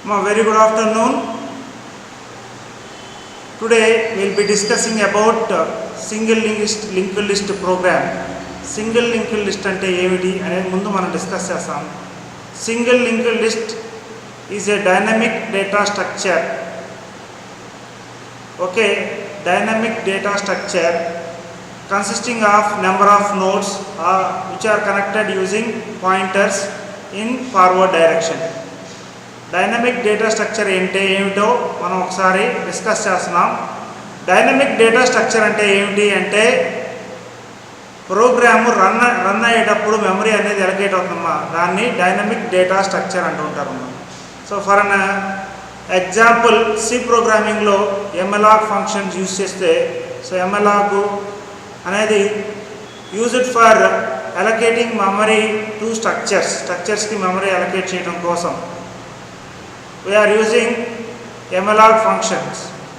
Very good afternoon. Today we will be discussing about single linked list program. Single linked list ante ఏమిటి అనేది ముందు మనం discuss చేస్తాం. Single linked list is a dynamic data structure. Okay, dynamic data structure consisting of number of nodes which are connected using pointers in forward direction. Dynamic data structure ఏమిటో మనం ఒకసారి discuss చేస్తున్నాం. Dynamic data structure అంటే ఏమిటి అంటే program run అయ్యేటప్పుడు memory అనేది allocate అవుతుందమ్మా, దాన్ని డైనమిక్ డేటా స్ట్రక్చర్ అంటూ ఉంటారమ్మా. So for an example C ప్రోగ్రామింగ్లో ఎమ్ఎలాగ్ ఫంక్షన్స్ యూజ్ చేస్తే, సో ఎమ్ఎలాగ్ అనేది used for allocating memory to స్ట్రక్చర్స్కి మెమరీ అలకేట్ చేయడం కోసం we are using emalog functions.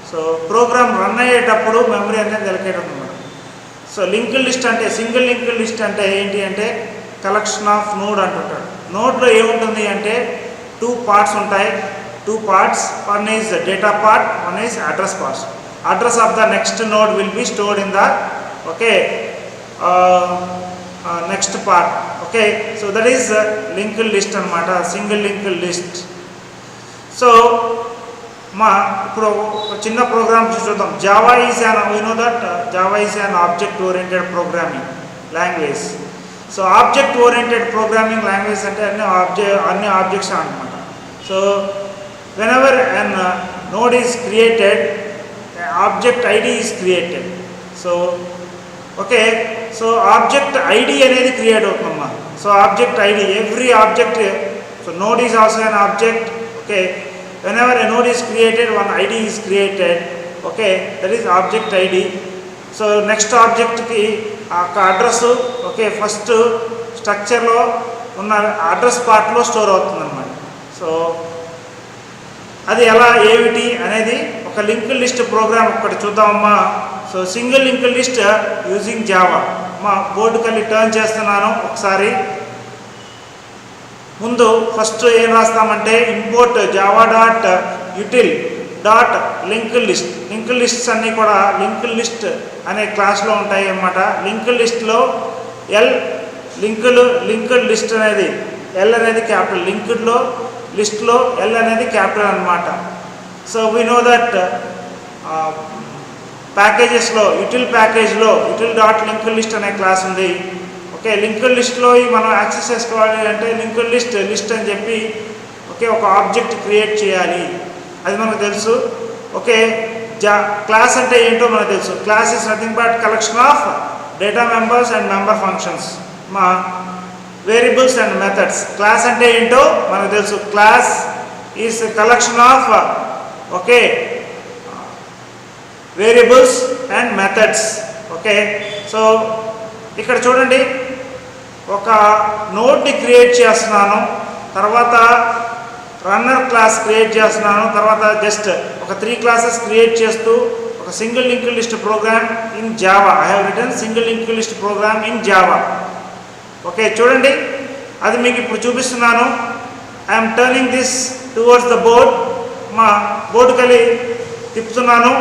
So program run అయ్యేటప్పుడు మెమరీ అనేది అలకేట్ అవుతుంది. సో లింక్డ్ లిస్ట్ అంటే సింగిల్ లింక్డ్ లిస్ట్ అంటే ఏంటి అంటే కలెక్షన్ ఆఫ్ నోడ్ అంటుంటాడు. నోడ్లో ఏముంటుంది అంటే టూ పార్ట్స్ ఉంటాయి. One is data part, one is address parts. Address of the next node will B stored in the next part. Okay, so that is linked list అనమాట, single linked list. So ఇప్పుడు చిన్న programme చూద్దాం. Java is an object oriented programming language. So object oriented programming language అంటే అన్ని objects అనమాట. So when ever an node is created, object ID is created. So okay, so object ID అనేది create అవుతుందమ్మా. So object ID, every object, so node is also an object. Okay, whenever a node is created, one ID is created. Okay, that is object ID. So next object ki address, okay, first structure lo unna address part lo store avutundi annamata. So adi ela eviti anedi oka linked list program okati chuddamma. So single linked list using Java. Ma board kalli turn chestunnanu okkasari. ముందు first ఏం రాస్తామంటే import Java dot util dot linked list. Linked lists అన్నీ కూడా linked list అనే క్లాస్లో ఉంటాయి అన్నమాట. Linked లిస్ట్లో లింక్డ్ లిస్ట్ అనేది ఎల్ అనేది క్యాపిటల్, లిస్ట్లో ఎల్ అనేది క్యాపిటల్ అనమాట. సో వీ నో దట్ ప్యాకేజెస్లో util util dot linked list అనే క్లాస్ ఉంది. ఓకే, లింక్డ్ లిస్ట్లో మనం యాక్సెస్ చేసుకోవాలి అంటే లింక్డ్ లిస్ట్ అని చెప్పి ఒక ఆబ్జెక్ట్ క్రియేట్ చేయాలి, అది మనకు తెలుసు. ఓకే, క్లాస్ అంటే ఏంటో మనకు తెలుసు. Class is nothing but collection of data members and member functions, మా వేరియబుల్స్ అండ్ మెథడ్స్. క్లాస్ అంటే ఏంటో మనకు తెలుసు. Class is collection of variables and methods. Okay, so ఇక్కడ చూడండి, ఒక నోడ్ని క్రియేట్ చేస్తున్నాను, తర్వాత రన్నర్ క్లాస్ క్రియేట్ చేస్తున్నాను, తర్వాత జస్ట్ ఒక 3 క్లాసెస్ క్రియేట్ చేస్తూ ఒక single linked list program in Java. I have written single linked list program in Java. Okay, చూడండి, అది మీకు ఇప్పుడు చూపిస్తున్నాను. I'm turning this towards the board. మా బోర్డు కలిగి తిప్పుతున్నాను.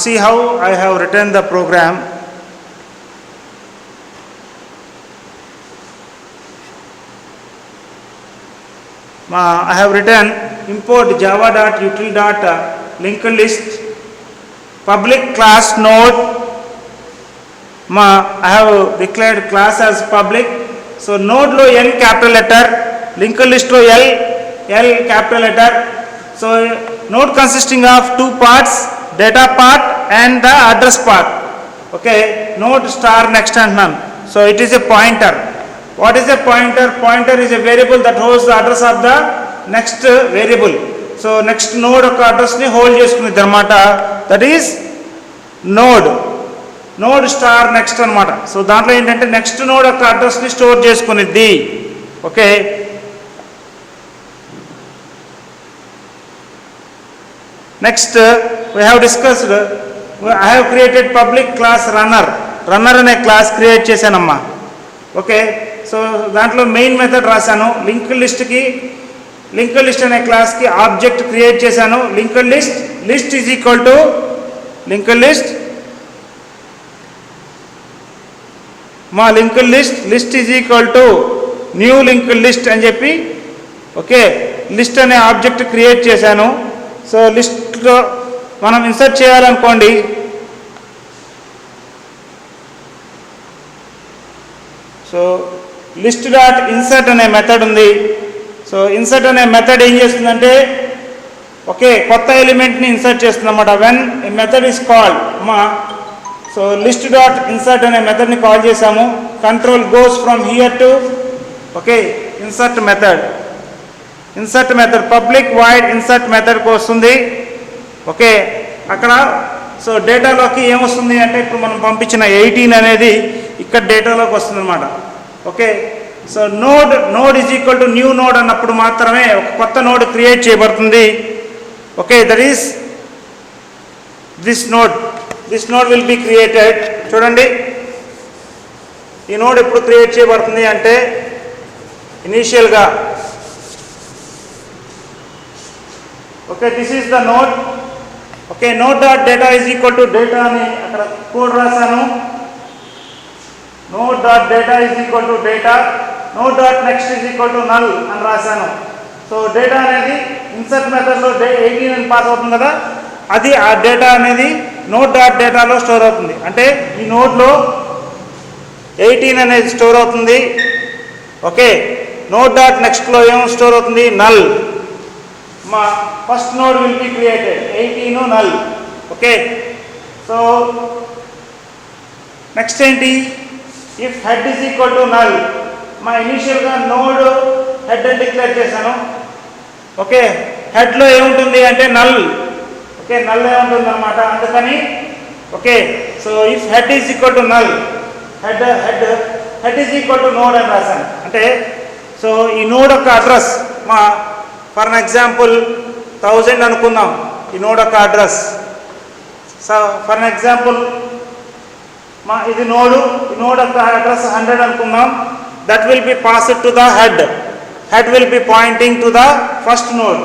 See how I have written the program. I have written import java.util.linked list public class node. I have declared class as public. So node lo n capital letter, linked list lo L capital letter. So node consisting of 2 parts, data part and the address part. Okay, node star next and none. So it is a pointer. What is a pointer? Pointer is a variable that holds the address of the next variable. So next node యొక్క అడ్రస్ని hold చేసుకునేది అనమాట. That is node star next అనమాట. So దాంట్లో ఏంటంటే next node యొక్క అడ్రస్ని store చేసుకునేది. Okay, next we have discussed, I have created public class runner అనే class create చేశానమ్మా. Okay, so దాంట్లో మెయిన్ మెథడ్ రాశాను. లింక్డ్ లిస్ట్ అనే క్లాస్కి ఆబ్జెక్ట్ క్రియేట్ చేశాను. Linked list is equal to linked list is equal to new linked list అని చెప్పి okay list అనే object create చేశాను. సో లిస్ట్లో మనం ఇన్సర్ట్ చేయాలనుకోండి, సో లిస్ట్ డాట్ ఇన్సర్ట్ అనే మెథడ్ ఉంది. సో ఇన్సర్ట్ అనే మెథడ్ ఏం చేస్తుందంటే ఓకే కొత్త ఎలిమెంట్ని ఇన్సర్ట్ చేస్తుంది అన్నమాట. When a method is called so list dot insert అనే మెథడ్ని కాల్ చేసాము. Control goes from here to okay insert method public void insert మెథడ్కి వస్తుంది. ఓకే, అక్కడ సో డేటాలోకి ఏమొస్తుంది అంటే ఇప్పుడు మనం పంపించిన 18 అనేది ఇక్కడ డేటాలోకి వస్తుంది అనమాట. Okay, so node is equal to new node అన్నప్పుడు మాత్రమే ఒక కొత్త నోడ్ క్రియేట్ చేయబడుతుంది. Okay, that is this node will be created. చూడండి, ఈ నోడ్ ఎప్పుడు క్రియేట్ చేయబడుతుంది అంటే ఇనీషియల్గా okay this is the node. Okay, node dot data is equal to data అని అక్కడ కోడ్ రాశాను. Node dot data is equal to data, node dot next is equal to null అని రాశాను. సో డేటా అనేది insert మెథడ్లో 18 అని pass అవుతుంది కదా, అది ఆ డేటా అనేది నోడ్ డాట్ డేటాలో స్టోర్ అవుతుంది. అంటే ఈ నోడ్లో 18 అనేది స్టోర్ అవుతుంది. ఓకే, నోడ్ డాట్ నెక్స్ట్లో ఏం స్టోర్ అవుతుంది, నల్. మా first node will be created 18 null. Okay, so next ఏంటి, if head is equal to null. మా ఇనీషియల్గా నోడ్ హెడ్ అని డిక్లేర్ చేశాను. ఓకే, హెడ్లో ఏముంటుంది అంటే నల్. ఓకే, నల్ ఏముంటుంది అనమాట, అందుకని okay so if head is equal to null, head is equal to node అని రాశాను. అంటే సో ఈ నోడ్ యొక్క అడ్రస్ మా ఫర్ ఎగ్జాంపుల్ 1000 అనుకుందాం ఈ నోడ్ యొక్క అడ్రస్. సో ఫర్ ఎగ్జాంపుల్ మా ఇది నోడ్ యొక్క అడ్రస్ 100 అనుకుందాం. That will be passed to the head will be pointing to the first node.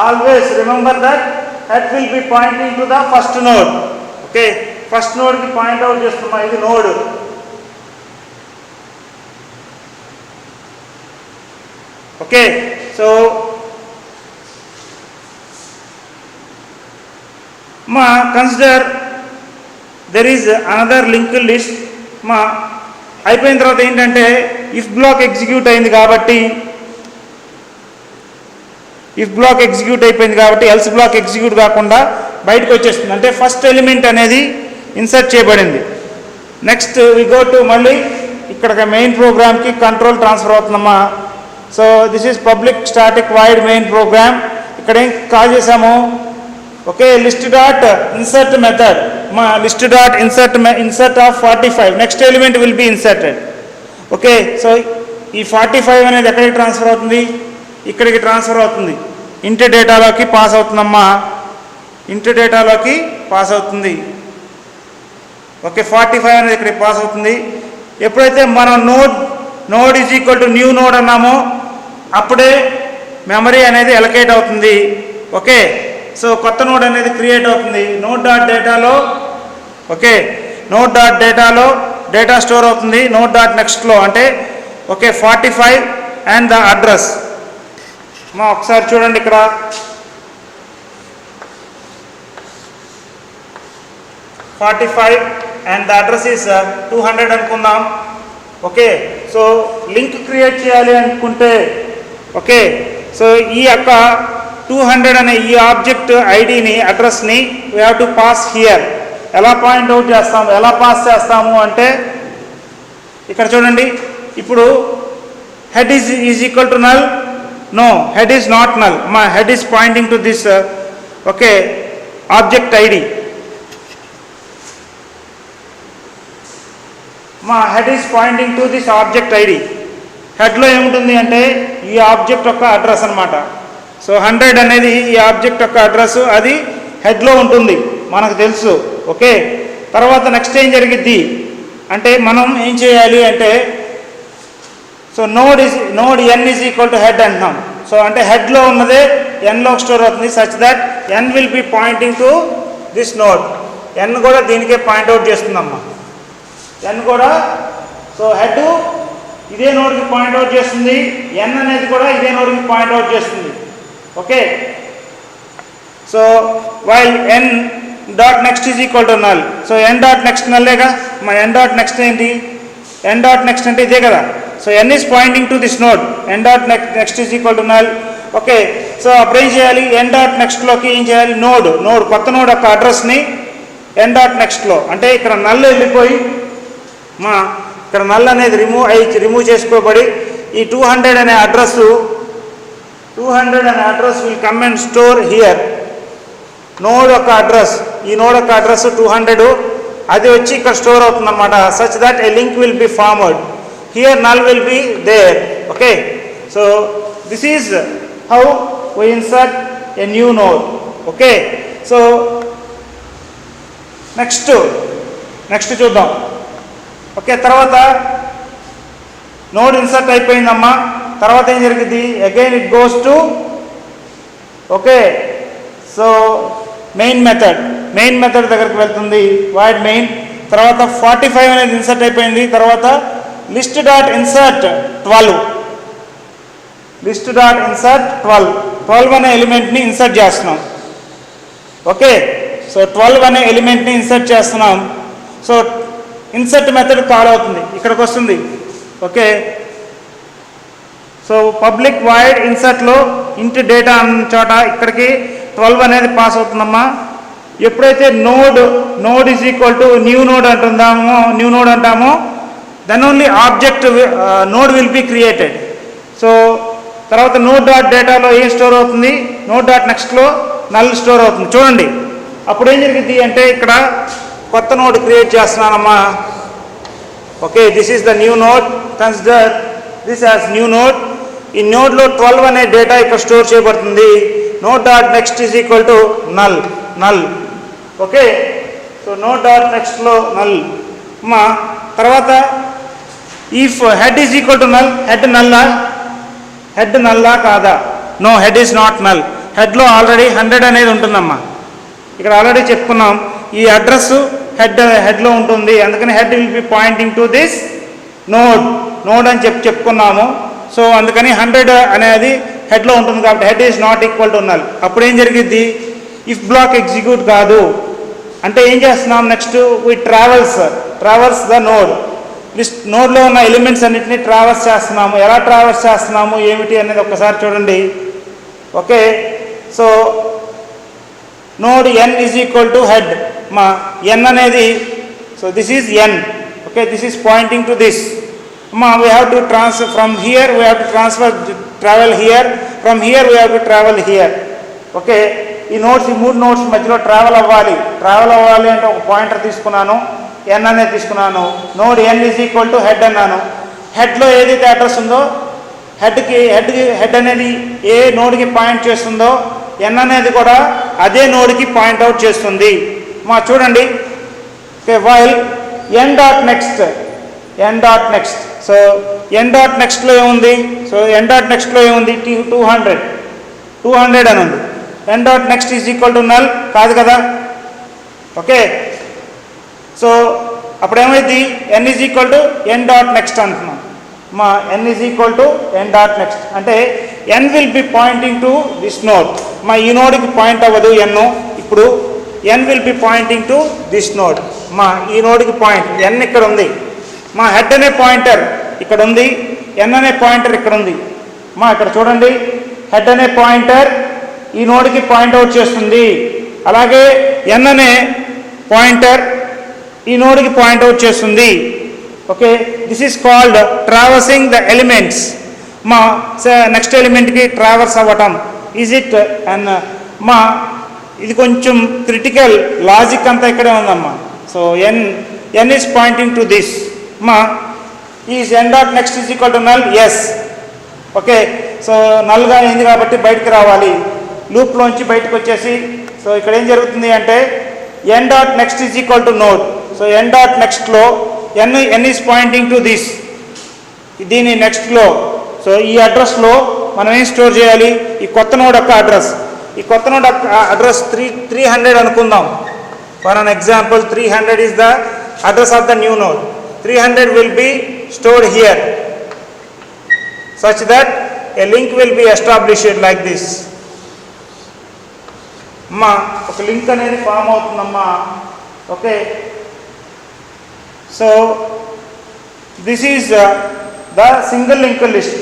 Always remember that head will be pointing to the first node. Okay, first నోడ్కి point out చేస్తున్నా, ఇది node. Okay, so మా consider there is another linked list. మా అయిపోయిన తర్వాత ఏంటంటే if black execute అయింది కాబట్టి ఎల్స్ బ్లాక్ ఎగ్జిక్యూట్ కాకుండా బయటకు వచ్చేస్తుంది. అంటే ఫస్ట్ ఎలిమెంట్ అనేది ఇన్సర్ట్ చేయబడింది. నెక్స్ట్ వి గో టు మళ్ళీ ఇక్కడ మెయిన్ ప్రోగ్రామ్కి కంట్రోల్ ట్రాన్స్ఫర్ అవుతుందమ్మా. So this is public static void main program. ఇక్కడ ఏం కాల్ చేసాము, okay list dot insert method. మా list dot insert of 45, next element will be inserted. Okay, so ఈ 45 అనేది ఎక్కడికి ట్రాన్స్ఫర్ అవుతుంది, ఇక్కడికి ట్రాన్స్ఫర్ అవుతుంది. ఇంటి డేటాలోకి పాస్ అవుతుందమ్మా, ఓకే 45 అనేది ఇక్కడికి పాస్ అవుతుంది. ఎప్పుడైతే మనం node is equal to new node అన్నామో అప్పుడే మెమరీ అనేది ఎలకేట్ అవుతుంది. ఓకే, సో కొత్త నోడ్ అనేది క్రియేట్ అవుతుంది. నోడ్ డాట్ డేటాలో డేటా స్టోర్ అవుతుంది. నోడ్ డాట్ నెక్స్ట్లో అంటే ఓకే 45 అండ్ ద అడ్రస్. మా ఒకసారి చూడండి ఇక్కడ 45 అండ్ ద అడ్రస్ ఈస్ 200 అనుకుందాం. ఓకే, సో లింక్ క్రియేట్ చేయాలి అనుకుంటే ఓకే సో ఈ యొక్క 200 అనే ఈ ఆబ్జెక్ట్ ఐడిని అడ్రస్ని we have to pass here. ఎలా పాస్ చేస్తాము అంటే ఇక్కడ చూడండి, ఇప్పుడు head is equal to null, No, head is not null. My head is pointing to this okay, object ID. మా head is pointing to this object ID. హెడ్లో ఏముంటుంది అంటే ఈ ఆబ్జెక్ట్ యొక్క అడ్రస్ అనమాట. సో 100 అనేది ఈ ఆబ్జెక్ట్ యొక్క అడ్రస్, అది హెడ్లో ఉంటుంది, మనకు తెలుసు. ఓకే, తర్వాత నెక్స్ట్ ఏం జరిగిద్ది అంటే మనం ఏం చేయాలి అంటే, so node N is equal to head అంటున్నాం. సో అంటే హెడ్లో ఉన్నదే ఎన్లో స్టోర్ అవుతుంది, such that N will be pointing to this node. N కూడా దీనికే పాయింట్అవుట్ చేస్తుందమ్మా, ఎన్ కూడా. సో హెడ్ ఇదే నోడ్కి పాయింట్అవుట్ చేస్తుంది, ఎన్ అనేది కూడా ఇదే నోడ్కి పాయింట్అవుట్ చేస్తుంది. Okay, so while N dot next is equal to null. So N dot next నల్లేగా, మా ఎన్ డాట్ నెక్స్ట్ ఏంటి, ఎన్ డాట్ నెక్స్ట్ అంటే ఇదే కదా. So N is pointing to this node, N dot next is equal to null. Okay, so అప్పుడు ఏం చేయాలి, ఎన్ dot నెక్స్ట్లోకి ఏం చేయాలి, నోడ్ కొత్త నోడ్ యొక్క అడ్రస్ని ఎన్ డాట్ నెక్స్ట్లో, అంటే ఇక్కడ నల్ వెళ్ళిపోయి మా ఇక్కడ నల్ అనేది రిమూవ్ చేసుకోబడి ఈ 200 అనే address will come and store here. Node యొక్క అడ్రస్, ఈ నోడ్ యొక్క అడ్రస్ 200, అది వచ్చి ఇక్కడ స్టోర్ అవుతుందన్నమాట. Such that a link will be forward here, null will be there. Okay, so this is how we insert a new node. Okay, so next చూద్దాం. Okay, తర్వాత node insert అయిపోయిందమ్మా. తర్వాత ఏం జరిగింది, again it goes to okay, so main method దగ్గరికి వెళ్తుంది, void main. తర్వాత 45 అనేది ఇన్సర్ట్ అయిపోయింది. తర్వాత లిస్ట్ డాట్ ఇన్సర్ట్ 12 అనే ఎలిమెంట్ని ఇన్సర్ట్ చేస్తున్నాం. ఓకే, సో 12 అనే ఎలిమెంట్ని ఇన్సర్ట్ చేస్తున్నాం. సో ఇన్సర్ట్ మెథడ్ కాల్ అవుతుంది, ఇక్కడికి వస్తుంది. ఓకే, సో పబ్లిక్ వాయిడ్ ఇన్సర్ట్లో ఇంట్ డేటా అన్న చోట ఇక్కడికి 12 అనేది పాస్ అవుతుందమ్మా. ఎప్పుడైతే node is equal to new node అంటామో then only object node will be created. So తర్వాత నోడ్ డాట్ డేటాలో ఏం స్టోర్ అవుతుంది, నోడ్ డాట్ నెక్స్ట్లో నల్ స్టోర్ అవుతుంది. చూడండి అప్పుడు ఏం జరిగింది అంటే, ఇక్కడ కొత్త నోడ్ క్రియేట్ చేస్తున్నానమ్మా. Okay, this is the new node, consider this as new node. ఈ నోడ్లో 12 అనే డేటా ఇక్కడ స్టోర్ చేయబడుతుంది. Node dot next is equal to null. Okay, so node dot నెక్స్ట్లో నల్ అమ్మా. తర్వాత if head is equal to null, head నల్లా కాదా, no, head is not null. హెడ్లో ఆల్రెడీ 100 అనేది ఉంటుందమ్మా. ఇక్కడ ఆల్రెడీ చెప్పుకున్నాం, ఈ అడ్రస్ హెడ్లో ఉంటుంది, అందుకని head will be pointing to this node అని చెప్పుకున్నాము. సో అందుకని 100 అనేది హెడ్లో ఉంటుంది కాబట్టి head is not equal to null. అప్పుడు ఏం జరిగిద్ది, ఇఫ్ బ్లాక్ ఎగ్జిక్యూట్ కాదు అంటే ఏం చేస్తున్నాం, నెక్స్ట్ వి ట్రావెల్స్ ద నోడ్లో ఉన్న ఎలిమెంట్స్ అన్నిటినీ ట్రావెల్స్ చేస్తున్నాము. ఎలా ట్రావెల్స్ చేస్తున్నాము ఏమిటి అనేది ఒక్కసారి చూడండి. Okay, so node N is equal to head, మా ఎన్ అనేది, so this is N. Okay, this is pointing to this. మా we have to from here we have to travel here, from here we have to travel here. Okay, ఈ 3 nodes మధ్యలో travel అవ్వాలి అంటే ఒక pointer తీసుకున్నాను, N అనేది తీసుకున్నాను. Node N is equal to head అన్నాను. హెడ్లో ఏదైతే అడ్రస్ ఉందో హెడ్ అనేది ఏ నోడ్కి పాయింట్ చేస్తుందో ఎన్ అనేది కూడా అదే నోడ్కి పాయింట్అవుట్ చేస్తుంది. మా చూడండి, okay, while N dot next. So ఎన్ డాట్ నెక్స్ట్లో ఏముంది, 200 అని ఉంది. N dot next is equal to null కాదు కదా. ఓకే, సో అప్పుడు ఏమైంది, N is equal to N dot next అంటున్నాం. మా N is equal to N dot next అంటే N will be pointing to this node. మా ఈ నోడ్కి పాయింట్ అవ్వదు ఎన్, ఇప్పుడు N will be pointing to this node. మా ఈ నోడ్కి పాయింట్ ఎన్ ఇక్కడ ఉంది. మా హెడ్ అనే పాయింటర్ ఇక్కడ ఉంది, ఎన్ అనే పాయింటర్ ఇక్కడ ఉంది. మా ఇక్కడ చూడండి, హెడ్ అనే పాయింటర్ ఈ నోడ్కి పాయింట్అవుట్ చేస్తుంది, అలాగే ఎన్ అనే పాయింటర్ ఈ నోడ్కి పాయింట్అవుట్ చేస్తుంది. Okay, this is called traversing the elements. మా నెక్స్ట్ ఎలిమెంట్కి ట్రావర్స్ అవ్వటం. ఈజ్ ఇట్ అండ్ మా ఇది కొంచెం క్రిటికల్, లాజిక్ అంతా ఇక్కడే ఉందమ్మా. So N is pointing to this. మా is n dot next is equal to null. Yes, okay. So నల్గా అయింది కాబట్టి బయటకు రావాలి, లూప్లోంచి బయటకు వచ్చేసి. సో ఇక్కడ ఏం జరుగుతుంది అంటే n dot next is equal to node. So N dot నెక్స్ట్లో n is pointing to this, దీని నెక్స్ట్లో. సో ఈ అడ్రస్లో మనం ఏం స్టోర్ చేయాలి, ఈ కొత్త నోడ్ యొక్క అడ్రస్. ఈ కొత్త నోడ్ అడ్రస్ 300 అనుకుందాం. For an example 300 is the address of the new node. 300 will be stored here such that a link will be established like this. అమ్మా ఒక లింక్ అనేది ఫామ్ అవుతుందమ్మా. Okay, so this is the single link list.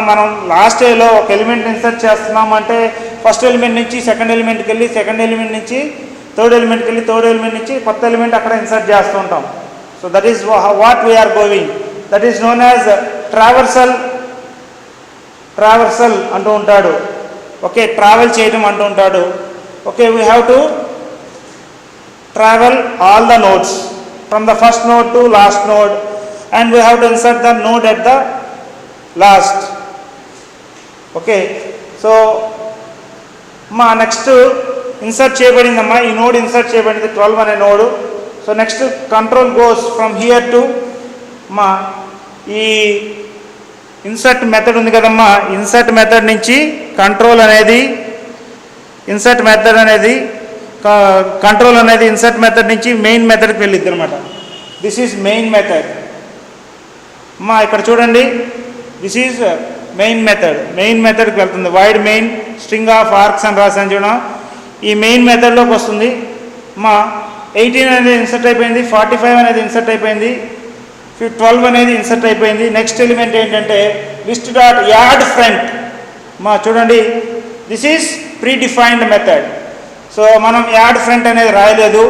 మనం last ఏలో ఒక element insert చేస్తున్నామంటే first element నుంచి second ఎలిమెంట్కి వెళ్ళి, సెకండ్ ఎలిమెంట్ నుంచి థర్డ్ ఎలిమెంట్కి వెళ్ళి, థర్డ్ ఎలిమెంట్ నుంచి కొత్త ఎలిమెంట్ అక్కడ ఇన్సర్ట్ చేస్తూ ఉంటాం. So that is what we are going. That is known as traversal అంటూ ఉంటాడు. ఓకే, ట్రావెల్ చేయడం అంటూ ఉంటాడు. Okay, we have to travel all the nodes from the first node to last node, and we have to insert the node at the last. Okay, so మా next insert చేయబడిందమ్మా, ఈ node insert చేయబడింది 12 అనే node. So next control goes from here to మా ఈ insert method ఉంది కదమ్మా, insert method నుంచి కంట్రోల్ అనేది ఇన్సర్ట్ మెథడ్ నుంచి మెయిన్ మెథడ్కి వెళ్ళిద్ది అనమాట. This is main method. అమ్మా ఇక్కడ చూడండి, దిస్ ఈజ్ మెయిన్ మెథడ్కి వెళ్తుంది. Wide main string of arcs అని రాసాను చూడ, ఈ మెయిన్ మెథడ్లోకి వస్తుంది. మా 18 అనేది ఇన్సర్ట్ అయిపోయింది, 45 అనేది ఇన్సర్ట్ అయిపోయింది, 12 అనేది ఇన్సర్ట్ అయిపోయింది. నెక్స్ట్ ఎలిమెంట్ ఏంటంటే లిస్ట్ డాట్ యాడ్ ఫ్రంట్. మా చూడండి, this is predefined method. So మనం యాడ్ ఫ్రంట్ అనేది రాయలేదు.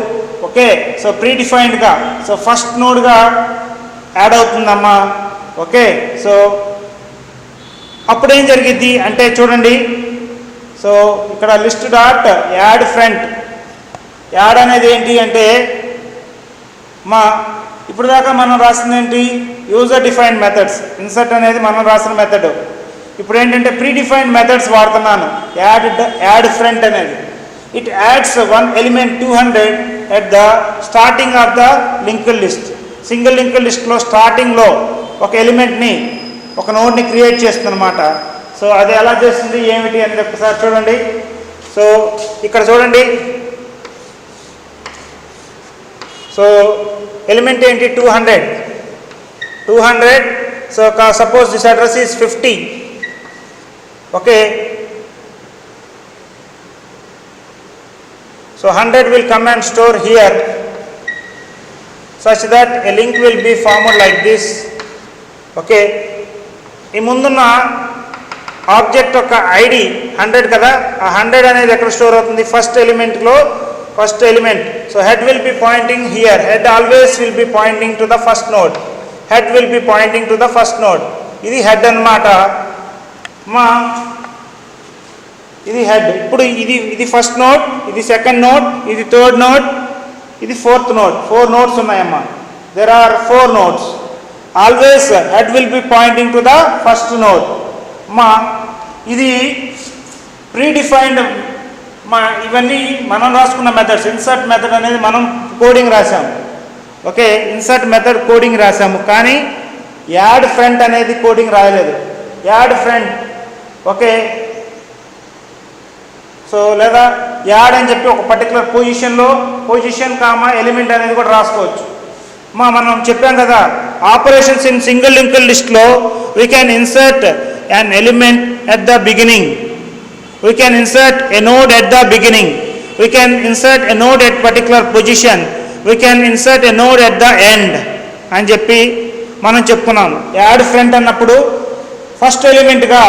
ఓకే, సో ప్రీ డిఫైన్డ్గా, సో ఫస్ట్ నోడ్గా యాడ్ అవుతుందమ్మా. ఓకే, సో అప్పుడేం జరిగిద్ది అంటే చూడండి, సో ఇక్కడ list dot add front. Add అనేది ఏంటి అంటే మా ఇప్పుడు దాకా మనం రాసింది ఏంటి, యూజర్ డిఫైన్డ్ మెథడ్స్. ఇన్సర్ట్ అనేది మనం రాసిన మెథడ్. ఇప్పుడు ఏంటంటే ప్రీ డిఫైన్డ్ మెథడ్స్ వాడుతున్నాను. యాడ్ ఫ్రంట్ అనేది it adds one element 200 at the starting of the linked list. Single linked లిస్ట్లో స్టార్టింగ్లో ఒక ఎలిమెంట్ని, ఒక నోడ్ని క్రియేట్ చేస్తుంది అనమాట. సో అది ఎలా చేస్తుంది ఏమిటి అనేది ఒకసారి చూడండి. సో ఇక్కడ చూడండి, సో ఎలిమెంట్ ఏంటి 200. So suppose this address is 50. Okay, so 100 will come and store here such that a link will be formed like this. Okay, ఈ ముందున్న ఆబ్జెక్ట్ యొక్క ఐడి 100 కదా, ఆ 100 అనేది ఎక్కడ స్టోర్ అవుతుంది, ఫస్ట్ ఎలిమెంట్లో first element. So head will be pointing here. Head always will be pointing to the first node. ఇది హెడ్ అన్నమాట. మా ఇది హెడ్. ఇప్పుడు ఇది ఫస్ట్ నోడ్, ఇది సెకండ్ నోడ్, ఇది థర్డ్ నోడ్, ఇది ఫోర్త్ నోడ్. 4 nodes ఉన్నాయమ్మా. There are 4 nodes. Always head will be pointing to the first node. మా ఇది ప్రీ డిఫైన్డ్. ఇవన్నీ మనం రాసుకున్న మెథడ్స్. ఇన్సర్ట్ మెథడ్ అనేది మనం కోడింగ్ రాసాము. ఓకే, ఇన్సర్ట్ మెథడ్ కోడింగ్ రాసాము, కానీ యాడ్ ఫ్రంట్ అనేది కోడింగ్ రాయలేదు. యాడ్ ఫ్రంట్, ఓకే, సో లేదా యాడ్ అని చెప్పి ఒక పర్టికులర్ పొజిషన్ కామా ఎలిమెంట్ అనేది కూడా రాసుకోవచ్చు. మనం చెప్పాం కదా, ఆపరేషన్స్ ఇన్ సింగిల్ లింక్డ్ లిస్ట్లో we can insert an element at the beginning. We can insert a node at the beginning. We can insert a node at particular position. We can insert a node at the end అని చెప్పి మనం చెప్పుకున్నాం. Add front అన్నప్పుడు first ఎలిమెంట్గా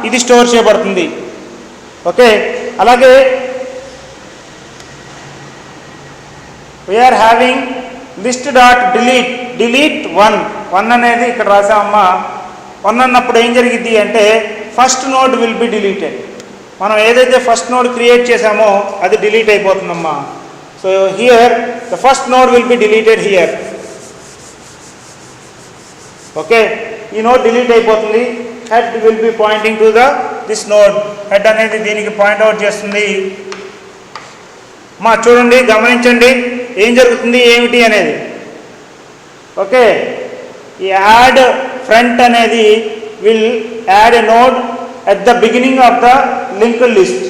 ఇది store చేయబడుతుంది. Okay, అలాగే we're having list dot delete 1 అనేది ఇక్కడ రాసామమ్మా. 1 అన్నప్పుడు ఏం జరిగింది అంటే first node will be deleted. మనం ఏదైతే ఫస్ట్ నోడ్ క్రియేట్ చేసామో అది డిలీట్ అయిపోతుందమ్మా. So here the first node will be deleted here. Okay, ఈ నోడ్ డిలీట్ అయిపోతుంది. Head will be pointing to this node. Head అనేది దీనికి పాయింట్ అవుట్ చేస్తుంది. చూడండి, గమనించండి ఏం జరుగుతుంది ఏమిటి అనేది. ఓకే, ఈ యాడ్ ఫ్రంట్ అనేది will add a node at the beginning of the linked list.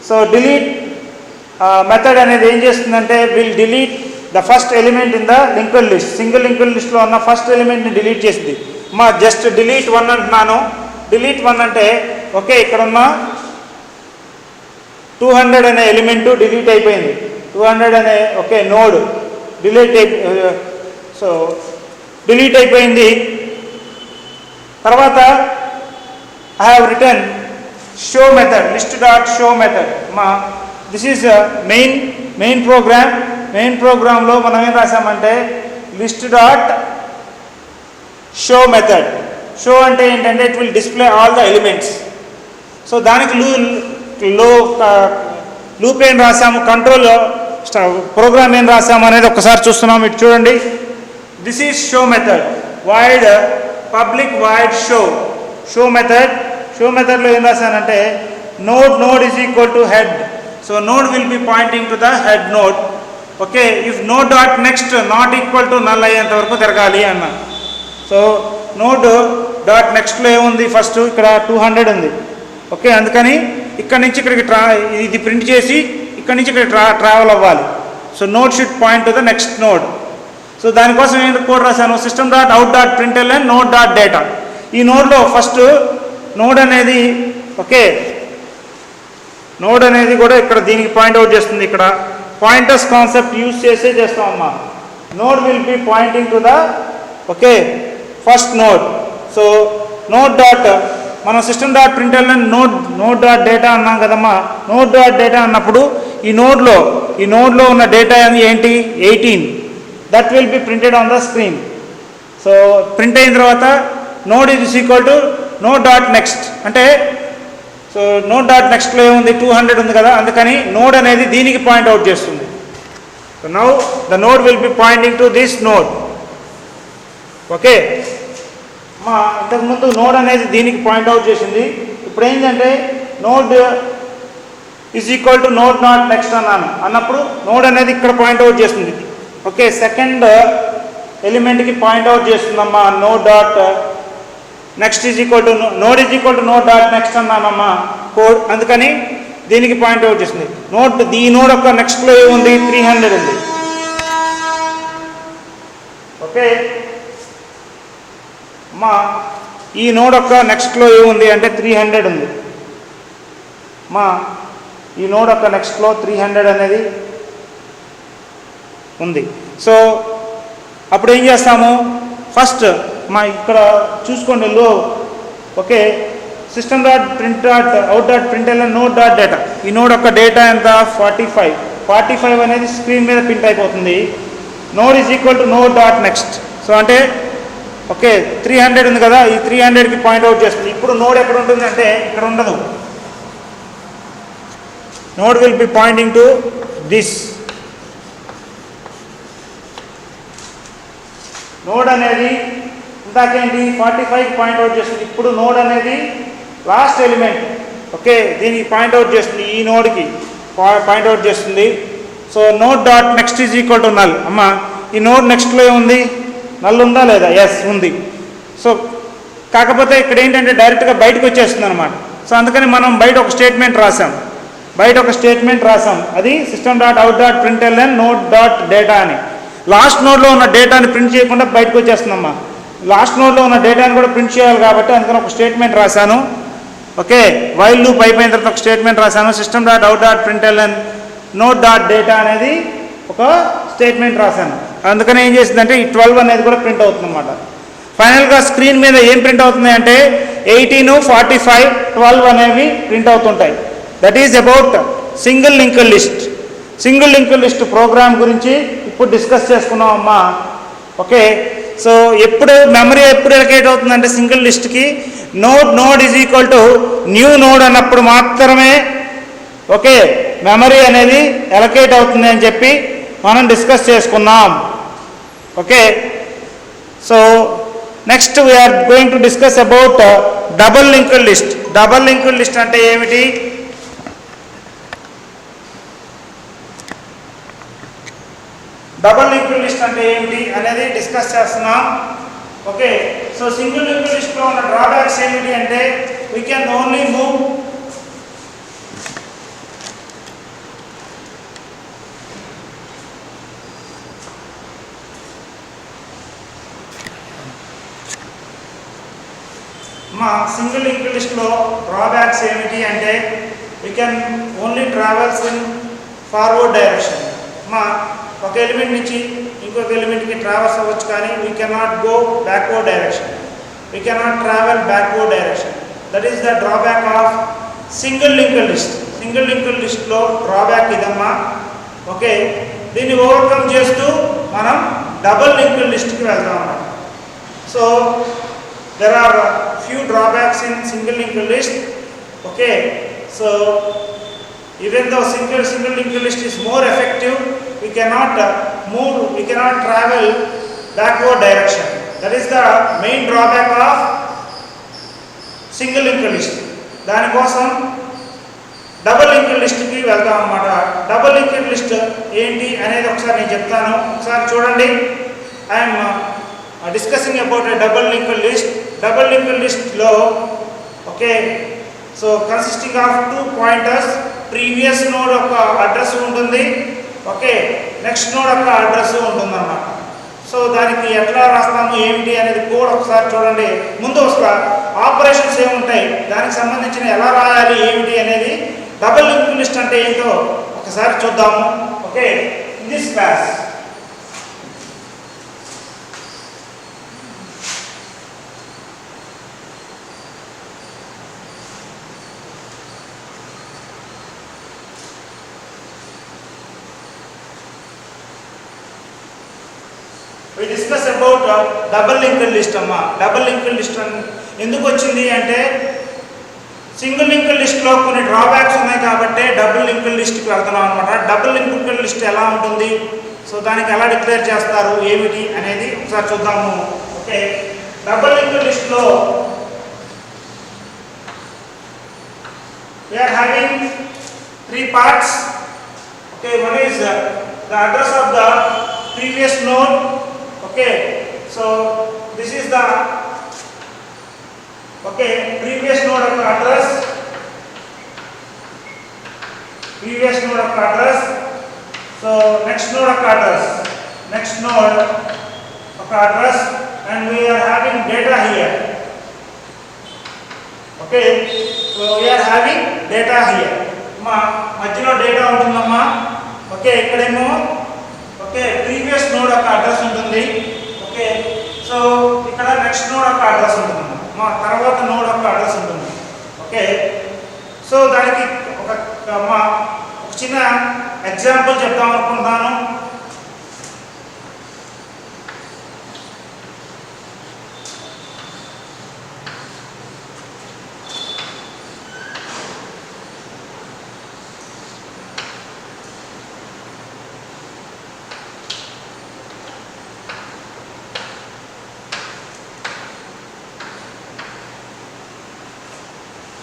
So delete method అనేది ఏం చేస్తుందంటే will delete the first element in the linked list. Single linked లిస్ట్లో ఉన్న ఫస్ట్ ఎలిమెంట్ని డిలీట్ చేసింది. జస్ట్ delete 1 అంటున్నాను. delete 1 అంటే okay, ఇక్కడ ఉన్న 200 అనే ఎలిమెంటు డిలీట్ అయిపోయింది. 200 అనే ఓకే నోడ్ డిలీట్ అయిపోయింది. తర్వాత I have written show method, list.show method. This is a main program. Main program లో మనం ఏం రాసామంటే list.show method. show అంటే ఏంటంటే it will display all the elements. So దానికి లూప్ ఏం రాసాము, కంట్రోల్ ప్రోగ్రామ్ ఏం రాసాము అనేది ఒకసారి చూస్తున్నాం. ఇటు చూడండి, this is show method. Void public void show మెథడ్లో ఏం రాశానంటే node is equal to head. So node will be pointing to the head node. Okay, if node dot next not equal to null అయ్యేంత వరకు తిరగాలి అన్న. So node dot నెక్స్ట్లో ఏముంది, first ఇక్కడ 200 ఉంది. ఓకే, అందుకని ఇక్కడ నుంచి ఇక్కడికి ఇది ప్రింట్ చేసి ఇక్కడ నుంచి ఇక్కడ ట్రావెల్ అవ్వాలి. So node should point to the next node. So దానికోసం ఏంటి కోడ్ రాశాను, system dot out dot println node dot data. ఈ నోడ్లో ఫస్ట్ నోడ్ అనేది ఓకే, నోడ్ అనేది కూడా ఇక్కడ దీనికి పాయింట్ అవుట్ చేస్తుంది. ఇక్కడ పాయింటర్స్ కాన్సెప్ట్ యూజ్ చేసే చేస్తామమ్మా. Node will be pointing to the okay first node. So node dot మనం system dot println node dot data అన్నాం కదమ్మా. నోడ్ డాట్ డేటా అన్నప్పుడు ఈ నోడ్లో ఉన్న డేటా ఏంటి 18. That will be printed on the screen. So print అయిన తర్వాత node is equal to node dot next అంటే సో నోడ్ డాట్ నెక్స్ట్లో ఏముంది 200 ఉంది కదా, అందుకని నోడ్ అనేది దీనికి పాయింట్ అవుట్ చేస్తుంది. So now the node will be pointing to this node. Okay, ఇంతకుముందు నోడ్ అనేది దీనికి పాయింట్ అవుట్ చేసింది. ఇప్పుడు ఏంటంటే node is equal to node not next అన్నప్పుడు నోడ్ అనేది ఇక్కడ పాయింట్ అవుట్ చేస్తుంది. ఓకే, సెకండ్ ఎలిమెంట్కి పాయింట్ అవుట్ చేస్తుందమ్మా. Node dot next is equal to node is equal to node dot next అన్నానమ్మా కోడ్, అందుకని దీనికి పాయింట్ అవుట్ చేస్తుంది. ఈ నోడ్ యొక్క నెక్స్ట్లో ఏముంది 300 ఉంది. ఓకే, ఈ నోడ్ యొక్క నెక్స్ట్లో ఏముంది అంటే 300 ఉంది. ఈ నోడ్ యొక్క నెక్స్ట్లో 300 అనేది ఉంది. సో అప్పుడు ఏం చేస్తాము, ఫస్ట్ ఇక్కడ చూసుకోండి okay, system dot print dot out dot println node dot data. ఈ నోడ్ యొక్క డేటా ఎంత 45 అనేది స్క్రీన్ మీద ప్రింట్ అయిపోతుంది. Node is equal to node dot next. So అంటే ఓకే 300 ఉంది కదా, ఈ 300కి పాయింట్ అవుట్ చేస్తుంది. ఇప్పుడు నోడ్ ఎక్కడ ఉంటుంది అంటే ఇక్కడ ఉండదు. Node will be pointing to this. Node అనేది ఇందాకేంటి 45కి పాయింట్ అవుట్ చేస్తుంది. ఇప్పుడు నోడ్ అనేది లాస్ట్ ఎలిమెంట్ ఓకే దీనికి పాయింట్ అవుట్ చేస్తుంది. ఈ నోడ్కి పాయింట్ అవుట్ చేస్తుంది. So node dot next is equal to null. ఈ నోడ్ నెక్స్ట్లో ఏముంది, నల్ ఉందా లేదా, ఎస్ ఉంది. సో కాకపోతే ఇక్కడ ఏంటంటే డైరెక్ట్గా బయటకు వచ్చేస్తుంది అనమాట. సో అందుకని మనం బయట ఒక స్టేట్మెంట్ రాసాం. అది system dot out dot println node dot data అని. లాస్ట్ నోడ్లో ఉన్న డేటాని ప్రింట్ చేయకుండా బయటకు వచ్చేస్తుందమ్మా. లాస్ట్ నోడ్లో ఉన్న డేటాని కూడా ప్రింట్ చేయాలి కాబట్టి అందుకని ఒక స్టేట్మెంట్ రాశాను. ఓకే, వైల్ లూప్ అయిపోయిన తర్వాత ఒక స్టేట్మెంట్ రాశాను. System dot out dot println node dot data అనేది ఒక స్టేట్మెంట్ రాశాను. అందుకని ఏం చేసిందంటే ఈ 12 అనేది కూడా ప్రింట్ అవుతుంది అనమాట. ఫైనల్గా స్క్రీన్ మీద ఏం ప్రింట్ అవుతుంది అంటే 18, 45, 12 అనేవి ప్రింట్ అవుతుంటాయి. That is about single linked list program గురించి ఇప్పుడు డిస్కస్ చేసుకున్నాం అమ్మా. ఓకే, సో ఎప్పుడు మెమరీ ఎప్పుడు ఎలకేట్ అవుతుందంటే సింగిల్ లిస్ట్కి node is equal to new node అన్నప్పుడు మాత్రమే ఓకే మెమరీ అనేది ఎలకేట్ అవుతుంది అని చెప్పి మనం డిస్కస్ చేసుకున్నాం. Okay, so next we are going to discuss about double linked list. Double linked list అంటే ఏమిటి? డబుల్ లింక్డ్ లిస్ట్ అంటే ఏమిటి అనేది డిస్కస్ చేస్తున్నాం. ఓకే, సో సింగిల్ లింక్డ్ లిస్ట్లో ఉన్న డ్రాబ్యాక్స్ ఏమిటి అంటే వీ కెన్ ఓన్లీ మూవ్ మా సింగిల్ లింక్డ్ లిస్ట్లో డ్రాబ్యాక్స్ ఏమిటి అంటే we can only travels in forward direction. మా ఒక ఎలిమెంట్ నుంచి ఇంకొక ఎలిమెంట్కి ట్రావెల్స్ అవ్వచ్చు, కానీ we cannot go backward direction, we cannot travel backward direction. That is the drawback of single linked list. Single linked లిస్ట్లో డ్రాబ్యాక్ ఇదమ్మా. ఓకే, దీన్ని overcome చేస్తూ మనం డబుల్ లింక్డ్ లిస్ట్కి వెళ్తాం అన్నమాట. So there are few drawbacks in single linked list. Okay, so even though single linked list is more effective, we cannot move, we cannot travel backward direction. That is the main drawback of single linked list. దాని కోసం double linked లిస్ట్కి వెళ్తాం అన్నమాట. Double linked list ఏంటి అనేది ఒకసారి నేను చెప్తాను, ఒకసారి చూడండి. I'm discussing about a double linked list. Double linked లిస్ట్లో okay, so consisting of 2 pointers. Previous node యొక్క అడ్రస్ ఉంటుంది, ఓకే, నెక్స్ట్ నోడ్ యొక్క అడ్రస్ ఉంటుందన్నమాట. సో దానికి ఎట్లా రాస్తాము ఏమిటి అనేది కోడ్ ఒకసారి చూడండి. ముందు ఒకసారి ఆపరేషన్స్ ఏముంటాయి, దానికి సంబంధించిన ఎలా రాయాలి ఏమిటి అనేది, డబుల్ లింక్డ్ లిస్ట్ అంటే ఏంటో ఒకసారి చూద్దాము. Okay, in this class we discuss about double linked list అమ్మా. డబుల్ లింక్డ్ లిస్ట్ ఎందుకు వచ్చింది అంటే సింగిల్ లింక్డ్ లిస్ట్లో కొన్ని డ్రాబ్యాక్స్ ఉన్నాయి కాబట్టి డబుల్ లింక్డ్ లిస్ట్కి వెళ్తున్నాం అనమాట. డబుల్ లింక్డ్ లిస్ట్ ఎలా ఉంటుంది, సో దానికి ఎలా డిక్లేర్ చేస్తారు ఏమిటి అనేది ఒకసారి చూద్దాము. ఓకే, డబుల్ లింక్డ్ లిస్ట్లో we are having 3 parts. Okay, one is the address of the previous node. Okay, so this is the previous node of address, so next node of address, and we are having data here. Okay, so we are having data here. మా మధ్యలో data ఉంటుందమ్మా. Okay, ఇక్కడేమో okay previous node యొక్క address ఉంటుంది. Okay, so ఇక్కడ next node యొక్క address ఉంటుంది, మా తర్వాత నోడ్ యొక్క అడ్రస్ ఉంటుంది. ఓకే, సో దానికి ఒక చిన్న ఎగ్జాంపుల్ చెప్దాం అనుకుంటున్నాను.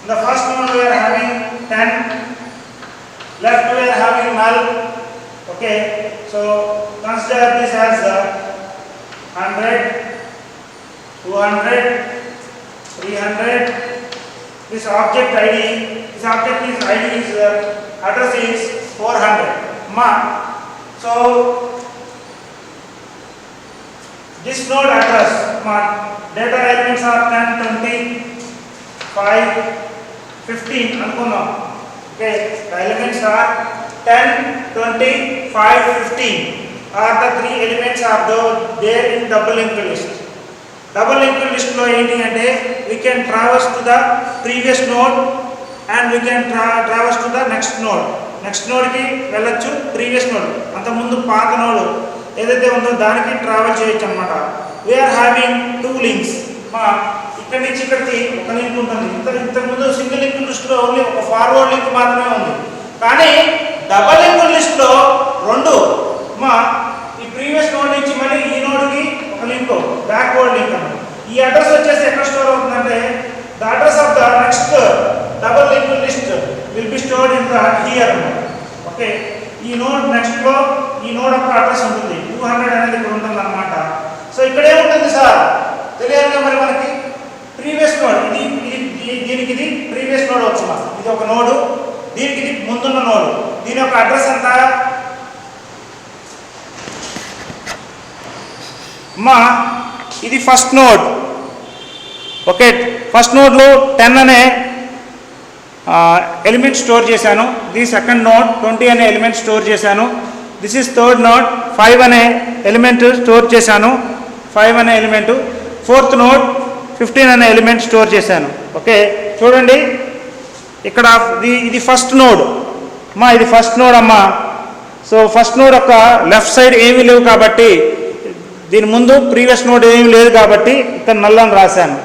In the first node we are having 10, left we are having null. Okay, so consider this as 100, 200, 300. This object ID, address is 400. So this node address, data elements are 10, 20, 5, 15 అనుకుందాం. Okay, the elements are 10, 20, 5, 15 are the 3 elements are there in double linked list. Double linked list లో ఏంటి అంటే we can traverse to the previous node and we can traverse to the next node. Next నోడ్కి వెళ్ళొచ్చు, previous node అంత ముందు పాత node ఏదైతే ఉందో దానికి ట్రావెల్ చేయొచ్చు అన్నమాట. We are having 2 links. మా ఇక్కడి నుంచి ఇక్కడికి ఒక లింక్ ఉంటుంది. ఇంతకుముందు సింగిల్ లింక్ లిస్ట్లో ఓన్లీ ఒక ఫార్వర్డ్ లింక్ మాత్రమే ఉంది. కానీ డబల్ లింక్ లిస్ట్లో 2 మా ఈ ప్రీవియస్ నోడ్ నుంచి మళ్ళీ ఈ నోడ్కి ఒక లింక్ బ్యాక్వర్డ్ లింక్ అన్నమాట. ఈ అడ్రస్ వచ్చేసి ఎక్కడ స్టోర్ అవుతుందంటే the address of the next double link list will be stored in the here అన్నమాట. ఓకే, ఈ నోడ్ నెక్స్ట్లో ఈ నోడ్ యొక్క అడ్రస్ ఉంటుంది. 200 అనేది ఇక్కడ ఉంటుంది అన్నమాట. సో ఇక్కడ ఏముంటుంది సార్ తెలియాలిగా మరి మనకి ప్రీవియస్ నోడ్ దీనికి ఇది ప్రీవియస్ నోడ్ వచ్చిన ఇది ఒక నోడు, దీనికి ఇది ముందున్న నోడు. దీని యొక్క అడ్రస్ ఎంత మా ఇది ఫస్ట్ నోడ్. ఓకే, ఫస్ట్ నోడ్లో 10 అనే ఎలిమెంట్ స్టోర్ చేశాను. ది సెకండ్ నోడ్ 20 అనే ఎలిమెంట్ స్టోర్ చేశాను. దిస్ ఈజ్ థర్డ్ నోడ్ 5 అనే ఎలిమెంట్ స్టోర్ చేశాను. 5 అనే ఎలిమెంటు. ఫోర్త్ నోడ్ 15 అనే ఎలిమెంట్ స్టోర్ చేశాను. ఓకే, చూడండి ఇక్కడ ఇది ఫస్ట్ నోడ్ అమ్మా, ఇది ఫస్ట్ నోడ్ అమ్మా. సో ఫస్ట్ నోడ్ యొక్క లెఫ్ట్ సైడ్ ఏమీ లేవు కాబట్టి దీని ముందు ప్రీవియస్ నోడ్ ఏమీ లేదు కాబట్టి ఇక్కడ నల్ అని రాశాను.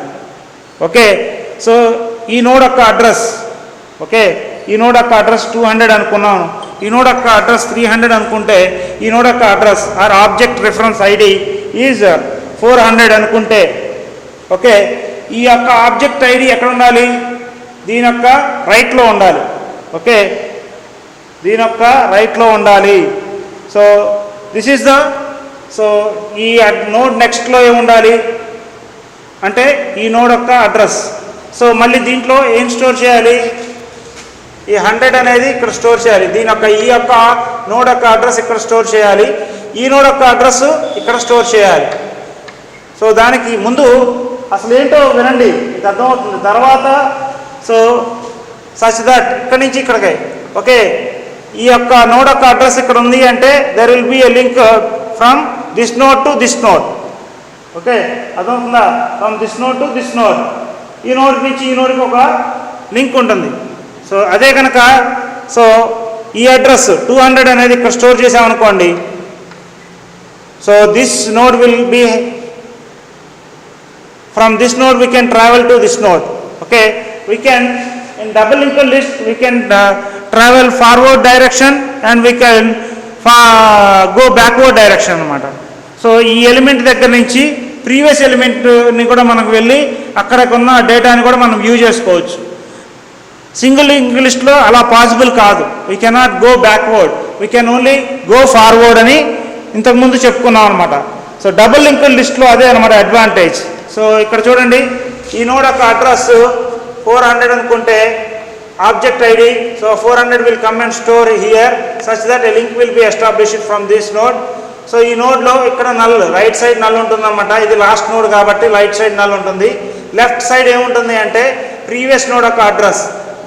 ఓకే, సో ఈ నోడ్ యొక్క అడ్రస్ ఓకే, ఈ నోడ్ యొక్క అడ్రస్ 200 అనుకున్నాను. ఈ నోడ్ యొక్క అడ్రస్ 300 అనుకుంటే ఈ నోడ్ యొక్క address or object reference ID is 400 అనుకుంటే ఓకే, ఈ యొక్క ఆబ్జెక్ట్ ఐడి ఎక్కడ ఉండాలి? దీని యొక్క రైట్లో ఉండాలి. ఓకే, దీని యొక్క రైట్లో ఉండాలి. So this is the so ఈ నోడ్ నెక్స్ట్లో ఏముండాలి అంటే ఈ నోడ్ యొక్క అడ్రస్. సో మళ్ళీ దీంట్లో ఏం స్టోర్ చేయాలి? ఈ 100 అనేది ఇక్కడ స్టోర్ చేయాలి. దీని యొక్క ఈ యొక్క నోడ్ యొక్క అడ్రస్ ఇక్కడ స్టోర్ చేయాలి. ఈ నోడ్ యొక్క అడ్రస్ ఇక్కడ స్టోర్ చేయాలి. సో దానికి ముందు అసలు ఏంటో వినండి, ఇది అర్థమవుతుంది తర్వాత. సో సచ్ దట్ ఇక్కడి నుంచి ఇక్కడికి ఓకే, ఈ యొక్క నోడ్ యొక్క అడ్రస్ ఇక్కడ ఉంది అంటే there will be a link from this node to this node. Okay, అర్థమవుతుందా? From this node to this node. ఈ నోడ్ నుంచి ఈ నోడ్కి ఒక లింక్ ఉంటుంది. సో అదే కనుక సో ఈ అడ్రస్ 200 అనేది ఇక్కడ స్టోర్ చేసామనుకోండి. So this node will B from this node we can travel to this node. Okay, we can in double linked list we can travel forward direction and we can go backward direction అన్నమాట. So ఈ element దగ్గర నుంచి previous ఎలిమెంట్ని కూడా మనకు వెళ్ళి అక్కడ ఉన్న డేటాని కూడా మనం వ్యూ చేసుకోవచ్చు. సింగిల్ లింక్ లిస్ట్లో అలా పాసిబుల్ కాదు. We cannot go backward, we can only go forward అని ఇంతకుముందు చెప్పుకున్నాం అనమాట. సో డబుల్ లింక్ లిస్ట్లో అదే అనమాట అడ్వాంటేజ్. సో ఇక్కడ చూడండి ఈ నోడ్ యొక్క అడ్రస్ 400 అనుకుంటే object ID so 400 will come and store here such that a link will be established from this node. So ఈ నోడ్లో ఇక్కడ నల్ రైట్ సైడ్ నల్ ఉంటుందన్నమాట. ఇది లాస్ట్ నోడ్ కాబట్టి రైట్ సైడ్ నల్ ఉంటుంది. లెఫ్ట్ సైడ్ ఏముంటుంది అంటే ప్రీవియస్ నోడ్ యొక్క address.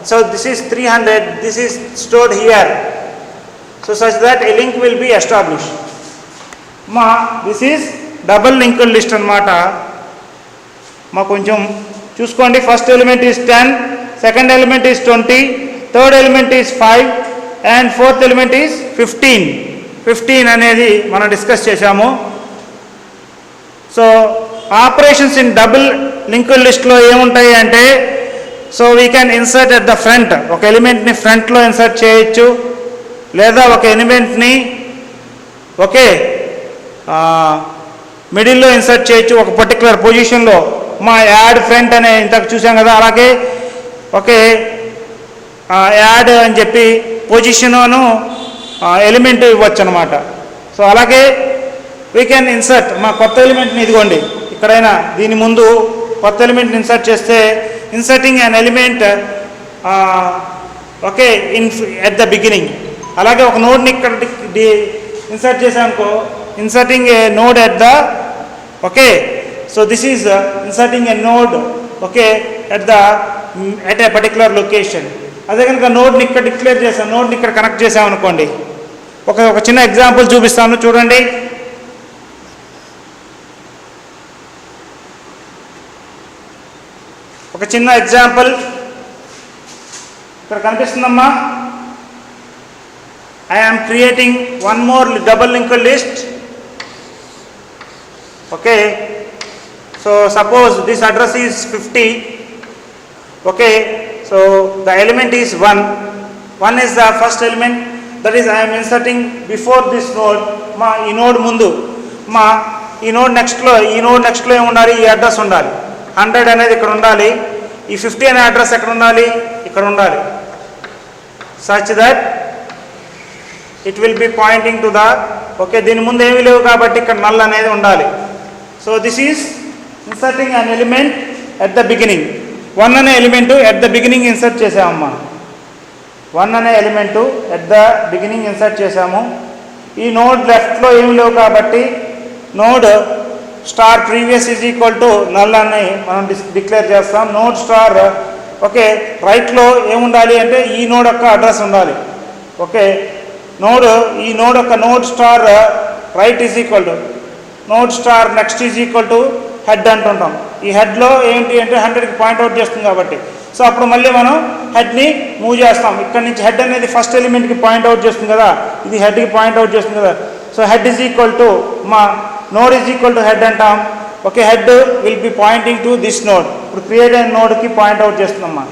So this is 300, this is stored here. So such that a link will be established. మా this is double linked list అనమాట. మా కొంచెం చూసుకోండి. First element is 10, second element is 20, third element is 5 and fourth element is 15 అనేది మనం discuss చేశాము. So operations in double linked లిస్ట్లో ఏముంటాయి అంటే so we can insert at the front. ఒక ఎలిమెంట్ని ఫ్రంట్లో ఇన్సర్ట్ చేయొచ్చు లేదా ఒక ఎలిమెంట్ని ఓకే మిడిల్లో ఇన్సర్ట్ చేయొచ్చు ఒక పర్టికులర్ పొజిషన్లో. మా యాడ్ ఫ్రంట్ అనే ఇంతకు చూసాం కదా, అలాగే ఓకే యాడ్ అని చెప్పి పొజిషను ఎలిమెంట్ ఇవ్వచ్చు అనమాట. సో అలాగే వీ కెన్ ఇన్సర్ట్ మా కొత్త ఎలిమెంట్ని ఇదిగోండి ఇక్కడైనా దీని ముందు కొత్త ఎలిమెంట్ని ఇన్సర్ట్ చేస్తే inserting an element okay at the beginning. అలాగే ఒక నోడ్ని ఇక్కడ ఇన్సర్ట్ చేసామనుకో inserting a node at the okay. So this is inserting a node okay at a particular location. అదే కనుక నోడ్ని ఇక్కడ డిక్లేర్ చేసాం, నోడ్ని ఇక్కడ కనెక్ట్ చేసామనుకోండి. ఒక చిన్న ఎగ్జాంపుల్ చూపిస్తాను చూడండి. ఒక చిన్న ఎగ్జాంపుల్ ఇక్కడ కనిపిస్తుందమ్మా. I am creating one more double linked list. Okay, So suppose this address is 50. Okay, so the element is 1. 1 is the first element, that is I am inserting before this node. మా ఈ node ముందు మా ఈ node నెక్స్ట్లో ఏమి ఉండాలి, ఈ address ఉండాలి. 100 అనేది ఇక్కడ ఉండాలి, ఈ 50 అనే అడ్రస్ ఎక్కడ ఉండాలి, ఇక్కడ ఉండాలి. Such that it will be pointing to the, okay దీని ముందు ఏమీ లేవు కాబట్టి ఇక్కడ నల్ అనేది ఉండాలి. So this is inserting an element at the beginning. 1 అనే element at the beginning insert చేసామమ్మా. 1 అనే element at the beginning insert చేసాము. ఈ నోడ్ లెఫ్ట్లో ఏమి లేవు కాబట్టి node star previous is equal to null అని మనం డిక్లేర్ చేస్తాం. నోడ్ స్టార్ ఓకే రైట్లో ఏముండాలి అంటే ఈ నోడ్ యొక్క అడ్రస్ ఉండాలి. ఓకే ఈ నోడ్ యొక్క node star right is equal to node star next is equal to head అంటుంటాం. ఈ హెడ్లో ఏంటి అంటే 100కి పాయింట్అవుట్ చేస్తుంది కాబట్టి, సో అప్పుడు మళ్ళీ మనం హెడ్ని మూవ్ చేస్తాం. ఇక్కడ నుంచి హెడ్ అనేది ఫస్ట్ ఎలిమెంట్కి పాయింట్అవుట్ చేస్తుంది కదా, ఇది హెడ్కి పాయింట్అవుట్ చేస్తుంది కదా. So head is equal to మా node is equal to head అంటాం. Okay head will be pointing to this node. ఇప్పుడు క్రియేట్ అయిన నోడ్కి పాయింట్అవుట్ చేస్తుందమ్మా.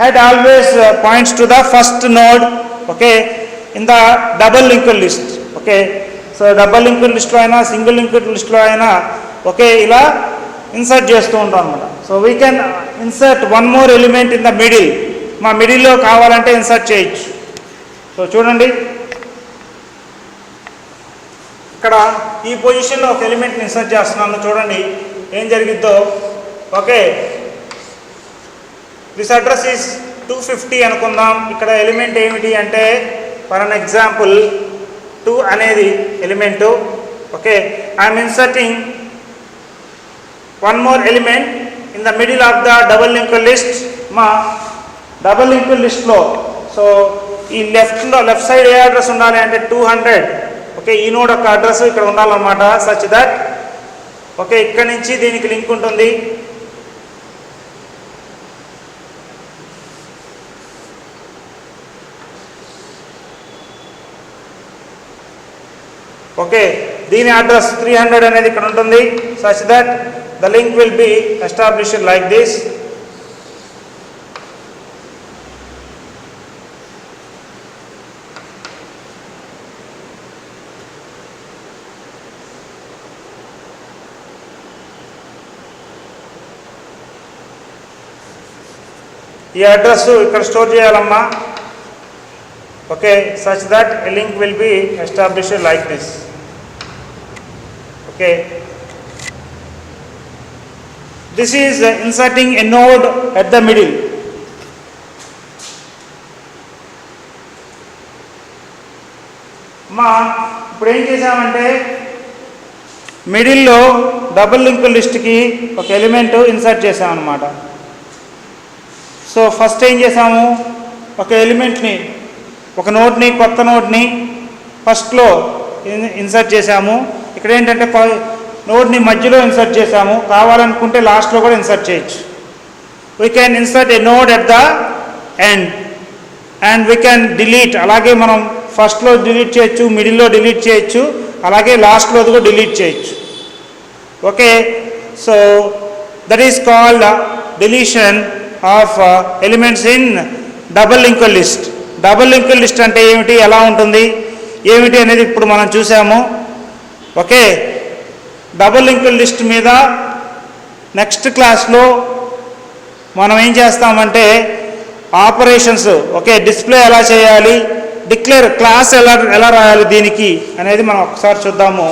Head always points to the first node. Okay in the double linked list. Okay so double linked లిస్ట్లో అయినా single linked లిస్ట్లో అయినా okay ఇలా ఇన్సర్ట్ చేస్తూ ఉంటాం అనమాట. So we can insert one more element in the middle. మా మిడిల్లో కావాలంటే ఇన్సర్ట్ చేయొచ్చు. సో చూడండి ఇక్కడ ఈ పొజిషన్లో ఒక ఎలిమెంట్ని ఇన్సర్ట్ చేస్తున్నాను, చూడండి ఏం జరిగిద్దో. ఓకే దిస్ అడ్రస్ ఈజ్ 250 అనుకుందాం. ఇక్కడ ఎలిమెంట్ ఏమిటి అంటే ఫర్ అన్ ఎగ్జాంపుల్ 2 అనేది element. Okay I'm inserting one more element in the middle of the double linked list. మా డబుల్ లింక్డ్ లిస్ట్లో సో ఈ లెఫ్ట్ సైడ్ ఏ అడ్రస్ ఉండాలి అంటే 200. ఓకే ఈ నోడ్ యొక్క అడ్రస్ ఇక్కడ ఉండాలన్నమాట. సచ్ దట్ ఓకే ఇక్కడ నుంచి దీనికి లింక్ ఉంటుంది. ఓకే దీని అడ్రస్ 300 అనేది ఇక్కడ ఉంటుంది. Such that the link will be established like this. ఈ అడ్రస్ ఇక్కడ స్టోర్ చేయాలమ్మా. Okay such that a link will be established like this. Okay, this is inserting a node at the middle. మా ఇప్పుడు ఏం చేసామంటే మిడిల్లో డబుల్ లింక్ లిస్ట్కి ఒక element insert చేసామన్నమాట. సో ఫస్ట్ ఏం చేసాము, ఒక ఎలిమెంట్ని ఒక నోడ్ని కొత్త నోడ్ని ఫస్ట్లో ఇన్సర్ట్ చేసాము. ఇక్కడ ఏంటంటే నోడ్ని మధ్యలో ఇన్సర్ట్ చేసాము, కావాలనుకుంటే లాస్ట్లో కూడా ఇన్సర్ట్ చేయొచ్చు. We can insert A node at the end and we can delete. అలాగే మనం ఫస్ట్లో డిలీట్ చేయొచ్చు, మిడిల్లో డిలీట్ చేయొచ్చు, అలాగే లాస్ట్లో కూడా డిలీట్ చేయొచ్చు. Okay so that is called deletion of elements in double linked list. Double linked list అంటే ఏమిటి, ఎలా ఉంటుంది ఏమిటి అనేది ఇప్పుడు మనం చూసాము. ఓకే డబుల్ లింక్డ్ లిస్ట్ మీద నెక్స్ట్ క్లాస్లో మనం ఏం చేస్తామంటే ఆపరేషన్స్, ఓకే డిస్ప్లే ఎలా చేయాలి, డిక్లేర్ క్లాస్ ఎలా రాయాలి దీనికి అనేది మనం ఒకసారి చూద్దాము.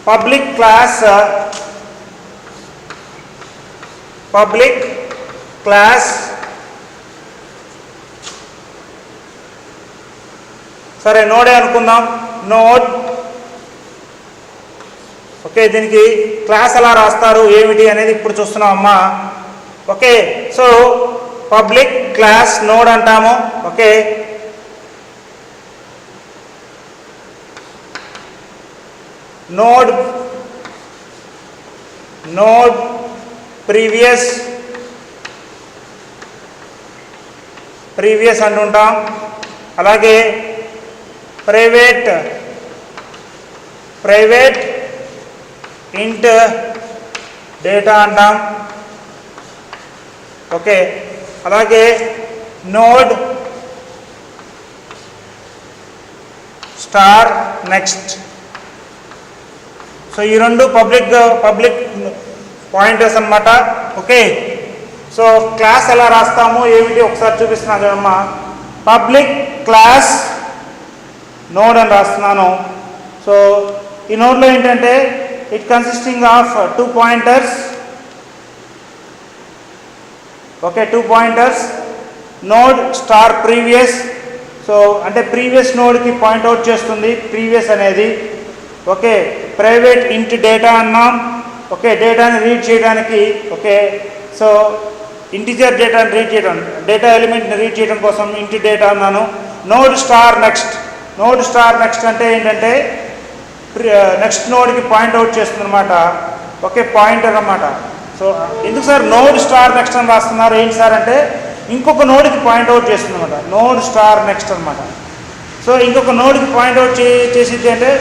పబ్లిక్ క్లాస్ సరే నోడే అనుకుందాం, నోడ్. ఓకే దీనికి క్లాస్ ఎలా రాస్తారు ఏమిటి అనేది ఇప్పుడు చూస్తున్నాం అమ్మా. Okay so public class node అంటాము. ఓకే నోడ్ ప్రీవియస్ అంటుంటాం. అలాగే ప్రైవేట్ int డేటా అంటాం. ఓకే, అలాగే నోడ్ స్టార్ నెక్స్ట్. సో ఈ రెండు పబ్లిక్ పాయింటర్స్ అన్నమాట. ఓకే, సో క్లాస్ ఎలా రాస్తాము ఏమిటి ఒకసారి చూపిస్తున్నాను కదమ్మా. పబ్లిక్ క్లాస్ నోడ్ అని రాస్తున్నాను. సో ఈ నోడ్లో ఏంటంటే it consisting of 2 pointers. Okay, 2 pointers. Node star previous. So అంటే ప్రీవియస్ నోడ్కి పాయింట్అవుట్ చేస్తుంది ప్రీవియస్ అనేది. ఓకే, ప్రైవేట్ ఇంట్ డేటా అన్నాం. ఓకే, డేటాని రీడ్ చేయడానికి. ఓకే, సో ఇంటిజర్ డేటాని రీడ్ చేయడం, డేటా ఎలిమెంట్ని రీడ్ చేయడం కోసం ఇంటి డేటా అన్నాను. Node star next. Node star next అంటే ఏంటంటే నెక్స్ట్ నోడ్కి పాయింట్అవుట్ చేస్తుంది అనమాట. ఓకే, పాయింటర్ అన్నమాట. సో ఎందుకు సార్ నోడ్ స్టార్ నెక్స్ట్ అని రాస్తున్నారు ఏంటి సార్ అంటే ఇంకొక నోడ్కి పాయింట్అవుట్ చేస్తుంది అనమాట. నోడ్ స్టార్ నెక్స్ట్ అనమాట. సో ఇంకొక నోడ్కి పాయింట్అవుట్ చేసిద్ది అంటే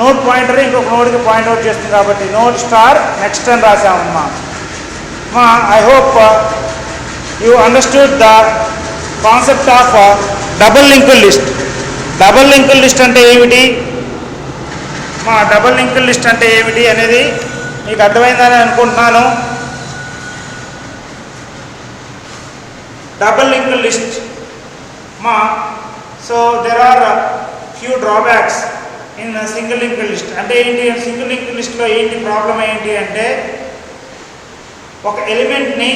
నోడ్ పాయింటర్ ఇంకొక నోడ్కి పాయింట్అవుట్ చేస్తుంది కాబట్టి నోడ్ స్టార్ నెక్స్ట్ అని రాసామమ్మా. I hope you understood the concept of double linked list. Double linked list అంటే ఏమిటి, డబుల్ లింక్డ్ లిస్ట్ అంటే ఏమిటి అనేది మీకు అర్థమైందని అనుకుంటున్నాను. Double linked list so there are few drawbacks in single linked list. అంటే ఏంటి, సింగిల్ లింక్డ్ లిస్ట్లో ఏంటి ప్రాబ్లం ఏంటి అంటే ఒక ఎలిమెంట్ని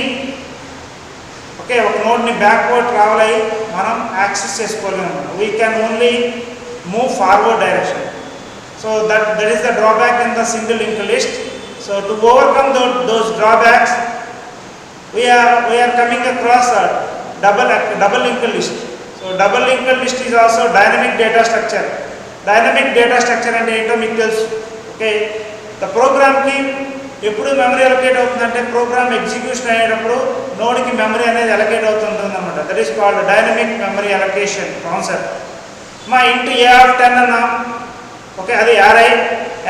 ఓకే ఒక నోడ్ని బ్యాక్వర్డ్ ట్రావెల్ అయ్యి మనం యాక్సెస్ చేసుకోలేము. We can only move forward direction. So that is the drawback in the single linked list. So to overcome those drawbacks we are coming across a double linked list. So double linked list is also dynamic data structure. Dynamic data structure అంటే ఏంటో మీకు తెలుసు. Okay, the ప్రోగ్రామ్కి ఎప్పుడు memory allocate అవుతుందంటే program execution అయ్యేటప్పుడు నోడ్కి memory అనేది అలొకేట్ అవుతుంటుంది అనమాట. That is called dynamic memory allocation concept. Into A10 అన్నాం. ఓకే, అది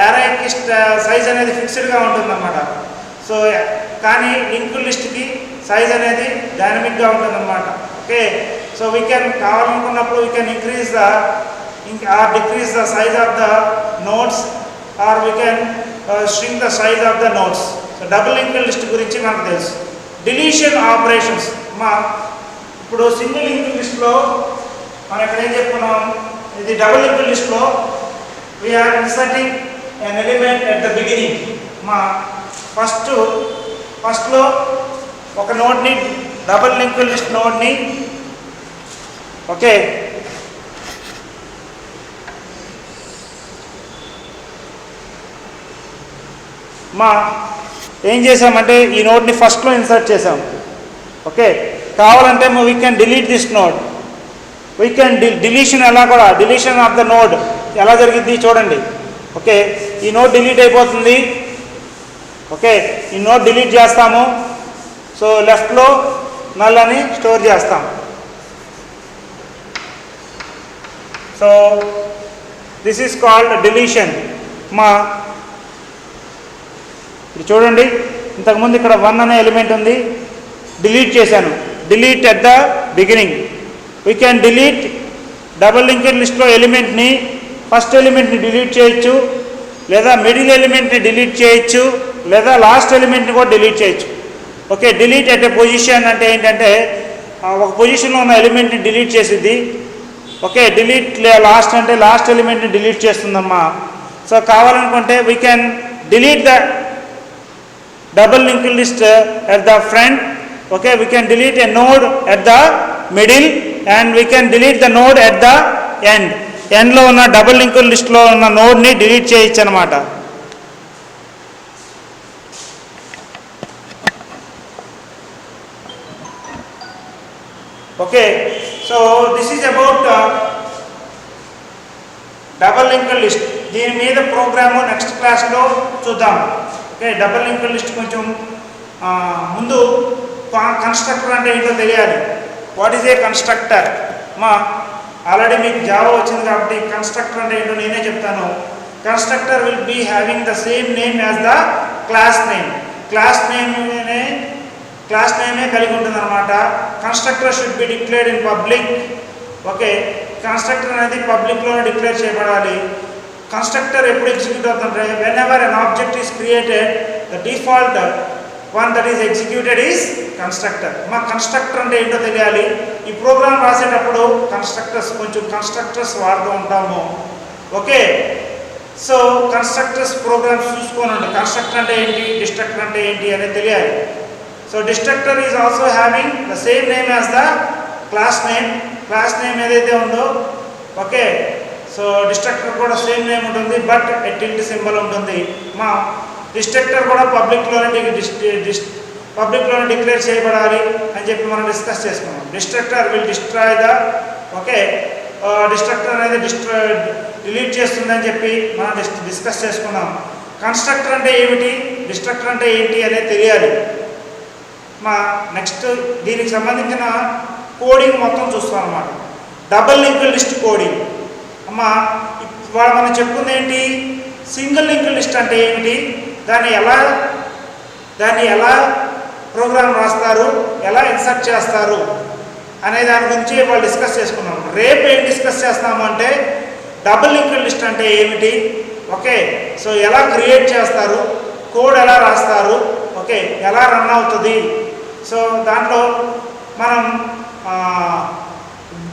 యారైకి సైజ్ అనేది ఫిక్స్డ్గా ఉంటుందన్నమాట. సో కానీ లింక్డ్ లిస్ట్కి సైజ్ అనేది డైనమిక్గా ఉంటుందన్నమాట. ఓకే, సో వీ కెన్ కావాలనుకున్నప్పుడు we can increase the or decrease the size of the nodes or we can shrink the size of the nodes. So double linked list గురించి మనకు తెలుసు. Deletion operations ఇప్పుడు single linked లిస్ట్లో మనం ఇక్కడ ఏం చెప్పుకున్నాం, ఇది డబుల్ లింక్డ్ లిస్ట్లో we are inserting an element at the beginning. ఫస్ట్లో ఒక నోడ్ని డబుల్ లింక్డ్ లిస్ట్ నోడ్ని ఓకే ఏం చేసామంటే ఈ నోడ్ని ఫస్ట్లో ఇన్సర్ట్ చేసాం. ఓకే, కావాలంటే we can delete this node. We can deletion ఎలా కూడా డిలీషన్ ఆఫ్ ద నోడ్ ఎలా జరిగింది చూడండి. ఓకే, ఈ నోడ్ డిలీట్ అయిపోతుంది. ఓకే, ఈ నోడ్ డిలీట్ చేస్తాము. సో లెఫ్ట్లో నల్ అని స్టోర్ చేస్తాం. So this is called deletion. ఇది చూడండి, ఇంతకుముందు ఇక్కడ 1 అనే ఎలిమెంట్ ఉంది, డిలీట్ చేశాను. Delete at the beginning. We can delete double linked లిస్ట్లో ఎలిమెంట్ని ఫస్ట్ ఎలిమెంట్ని డిలీట్ చేయొచ్చు, లేదా మిడిల్ ఎలిమెంట్ని డిలీట్ చేయొచ్చు, లేదా లాస్ట్ ఎలిమెంట్ని కూడా డిలీట్ చేయొచ్చు. Okay, delete at a position అంటే ఏంటంటే ఒక పొజిషన్లో ఉన్న ఎలిమెంట్ని డిలీట్ చేసిద్ది. ఓకే, డిలీట్ లాస్ట్ అంటే లాస్ట్ ఎలిమెంట్ని డిలీట్ చేస్తుందమ్మా. సో కావాలనుకుంటే we can delete the double linked list at the front. Okay, we can delete a node at the middle and we can delete the node at the end. End లో ఉన్న double linked లిస్ట్లో ఉన్న నోడ్ని delete చేయొచ్చు అనమాట. Okay, so this is about double linked list. దీని మీద programme next క్లాస్లో చూద్దాం. ఓకే, డబుల్ లింక్డ్ లిస్ట్ కొంచెం ముందు కన్స్ట్రక్టర్ అంటే ఏంటో తెలియాలి. What is a constructor? Already మీకు జావా వచ్చింది కాబట్టి కన్స్ట్రక్టర్ అంటే ఏంటో నేనే చెప్తాను. Constructor will be having the same name as the class name. Class నేమే కలిగి ఉంటుంది అనమాట. Constructor should be declared in public. Okay, constructor అనేది పబ్లిక్లోనే డిక్లేర్ చేయబడాలి. కన్స్ట్రక్టర్ ఎప్పుడు ఎగ్జిక్యూట్ అవుతుంటే whenever an object is created the default one that is executed is constructor. మా కన్స్ట్రక్టర్ అంటే ఏంటో తెలియాలి. ఈ ప్రోగ్రామ్ రాసేటప్పుడు కన్స్ట్రక్టర్స్ వాడుతూ ఉంటాము. ఓకే, సో కన్స్ట్రక్టర్స్ ప్రోగ్రామ్స్ చూసుకోనండి. కన్స్ట్రక్టర్ అంటే ఏంటి, డిస్ట్రక్టర్ అంటే ఏంటి అనేది తెలియాలి. So destructor is also having the same name as the class name ఏదైతే ఉందో. ఓకే, సో డిస్ట్రక్టర్ కూడా సేమ్ నేమ్ ఉంటుంది, బట్ టిల్ట్ సింబల్ ఉంటుంది. మా డిస్ట్రక్టర్ కూడా పబ్లిక్లోనే డిక్లేర్ చేయబడాలి అని చెప్పి మనం డిస్కస్ చేసుకున్నాం. Destructor will destroy the, okay, destructor అనేది డిలీట్ చేస్తుందని చెప్పి మనం డిస్కస్ చేసుకున్నాం. కన్స్ట్రక్టర్ అంటే ఏమిటి, డిస్ట్రక్టర్ అంటే ఏంటి అనేది తెలియాలి. మా నెక్స్ట్ దీనికి సంబంధించిన కోడింగ్ మొత్తం చూస్తాం అన్నమాట. Double linked list coding. అమ్మా ఇవాళ మనం చెప్పుకుంది ఏంటి, సింగిల్ లింక్డ్ లిస్ట్ అంటే ఏమిటి, దాన్ని ఎలా ప్రోగ్రామ్ రాస్తారు, ఎలా ఇన్సర్ట్ చేస్తారు అనే దాని గురించి వాళ్ళు డిస్కస్ చేసుకున్నాం. రేపు ఏం డిస్కస్ చేస్తాము అంటే డబుల్ లింక్డ్ లిస్ట్ అంటే ఏమిటి, ఓకే, సో ఎలా క్రియేట్ చేస్తారు, కోడ్ ఎలా రాస్తారు, ఓకే, ఎలా రన్ అవుతుంది. సో దాంట్లో మనం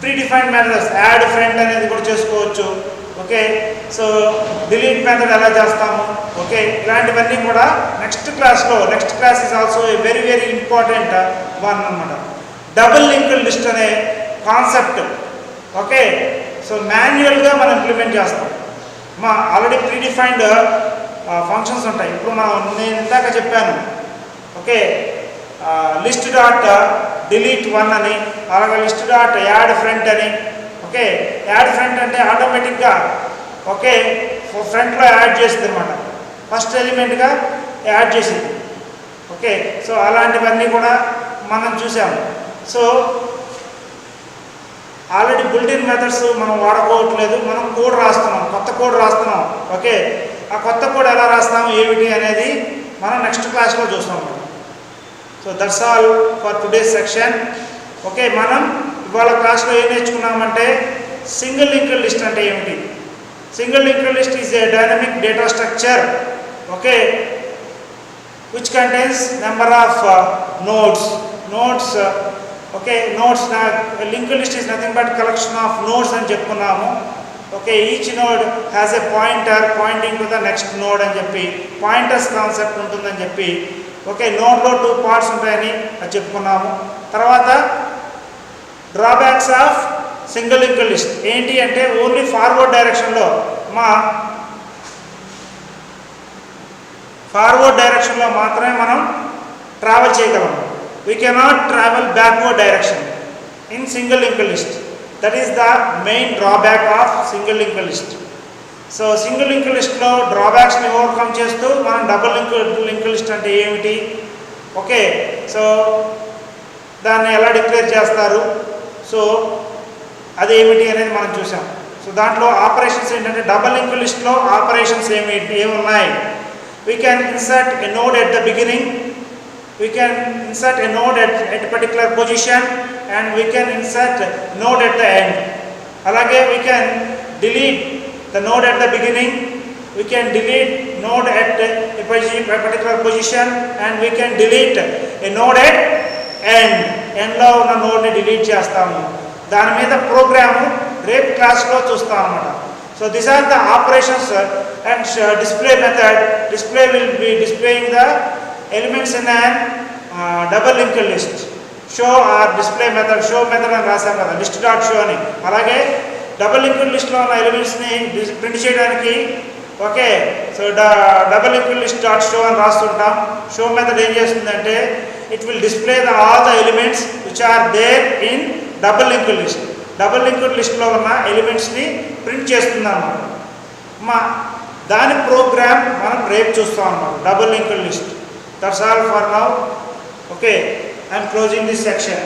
ప్రీడిఫైన్డ్ మెథడ్స్, యాడ్ ఫ్రెండ్ అనేది కూడా చేసుకోవచ్చు. ఓకే, సో డిలీట్ మెథడ్ ఎలా చేస్తాము, ఓకే, ఇలాంటివన్నీ కూడా next class is also a very very important one అన్నమాట. డబుల్ లింక్డ్ లిస్ట్ అనే కాన్సెప్ట్, ఓకే, సో మాన్యువల్గా మనం ఇంప్లిమెంట్ చేస్తాం. మా ఆల్రెడీ ప్రీడిఫైన్డ్ ఫంక్షన్స్ ఉంటాయి. ఇప్పుడు నేను ఇందాక చెప్పాను, ఓకే, లిస్ట్ డాట్ డిలీట్ 1 అని, అలాగే లిస్ట్ డాట్ యాడ్ ఫ్రంట్ అని. ఓకే, యాడ్ ఫ్రంట్ అంటే ఆటోమేటిక్గా, ఓకే, ఫ్రంట్లో యాడ్ చేసింది అనమాట, ఫస్ట్ ఎలిమెంట్గా యాడ్ చేసింది. ఓకే, సో అలాంటివన్నీ కూడా మనం చూసాము. సో ఆల్రెడీ బిల్ట్-ఇన్ మెథడ్స్ మనం వాడుకోవట్లేదు, మనం కోడ్ రాస్తున్నాం, కొత్త కోడ్ రాస్తున్నాం. ఓకే, ఆ కొత్త కోడ్ ఎలా రాస్తాము ఏమిటి అనేది మనం నెక్స్ట్ క్లాస్లో చూస్తాం. So that's all for today's section. Okay, మనం ఇవాళ క్లాస్లో ఏం నేర్చుకున్నామంటే సింగిల్ లింక్డ్ లిస్ట్ అంటే ఏమిటి. Single linked list is a dynamic data structure, okay, which contains number of nodes. Okay, linked list is nothing but collection of nodes అని చెప్పుకున్నాము. Okay, each node has a pointer Poynting to the next node అని చెప్పి pointers concept ఉంటుందని చెప్పి, okay, నోడ్లో 2 parts ఉంటాయని అది చెప్పుకున్నాము. తర్వాత drawbacks of single linked list ఏంటి అంటే ఓన్లీ ఫార్వర్డ్ డైరెక్షన్లో మాత్రమే మనం ట్రావెల్ చేయగలం. We cannot travel backward direction in single linked list. That is the main drawback of single linked list. So single linked లిస్ట్లో డ్రాబ్యాక్స్ని ఓవర్కమ్ చేస్తూ మనం డబుల్ లింక్డ్ లిస్ట్ అంటే ఏమిటి, ఓకే, సో దాన్ని ఎలా డిక్లేర్ చేస్తారు, సో అదేమిటి అనేది మనం చూసాం. సో దాంట్లో ఆపరేషన్స్ ఏంటంటే డబుల్ లింక్డ్ లిస్ట్లో ఆపరేషన్స్ ఏమున్నాయి. We can insert a node at the beginning, we can insert a node at a particular position, and we can insert node at the end. Alage we can delete the node at the beginning, we can delete node at a particular position, and we can delete a node at end లో ఉన్న node ని delete చేస్తాము. దాని మీద programme రేపు క్లాస్లో చూస్తాం అన్నమాట. So these are the operations and display method. Display will be displaying the elements in an double linked list. Show or display method, show method అని రాసాం కదా, list dot show అని. అలాగే డబుల్ లింక్డ్ లిస్ట్లో ఉన్న ఎలిమెంట్స్ని ప్రింట్ చేయడానికి, okay, so double linked list dot show అని రాస్తుంటాం. షో మెథడ్ ఏం చేస్తుందంటే it will display all the elements which are there in double linked list. Double linked లిస్ట్లో ఉన్న ఎలిమెంట్స్ని ప్రింట్ చేస్తుంది అన్నమాట. దాని ప్రోగ్రామ్ మనం రేపు చూస్తాం అన్నమాట, double linked list. That's all for now. Okay, I am closing this section.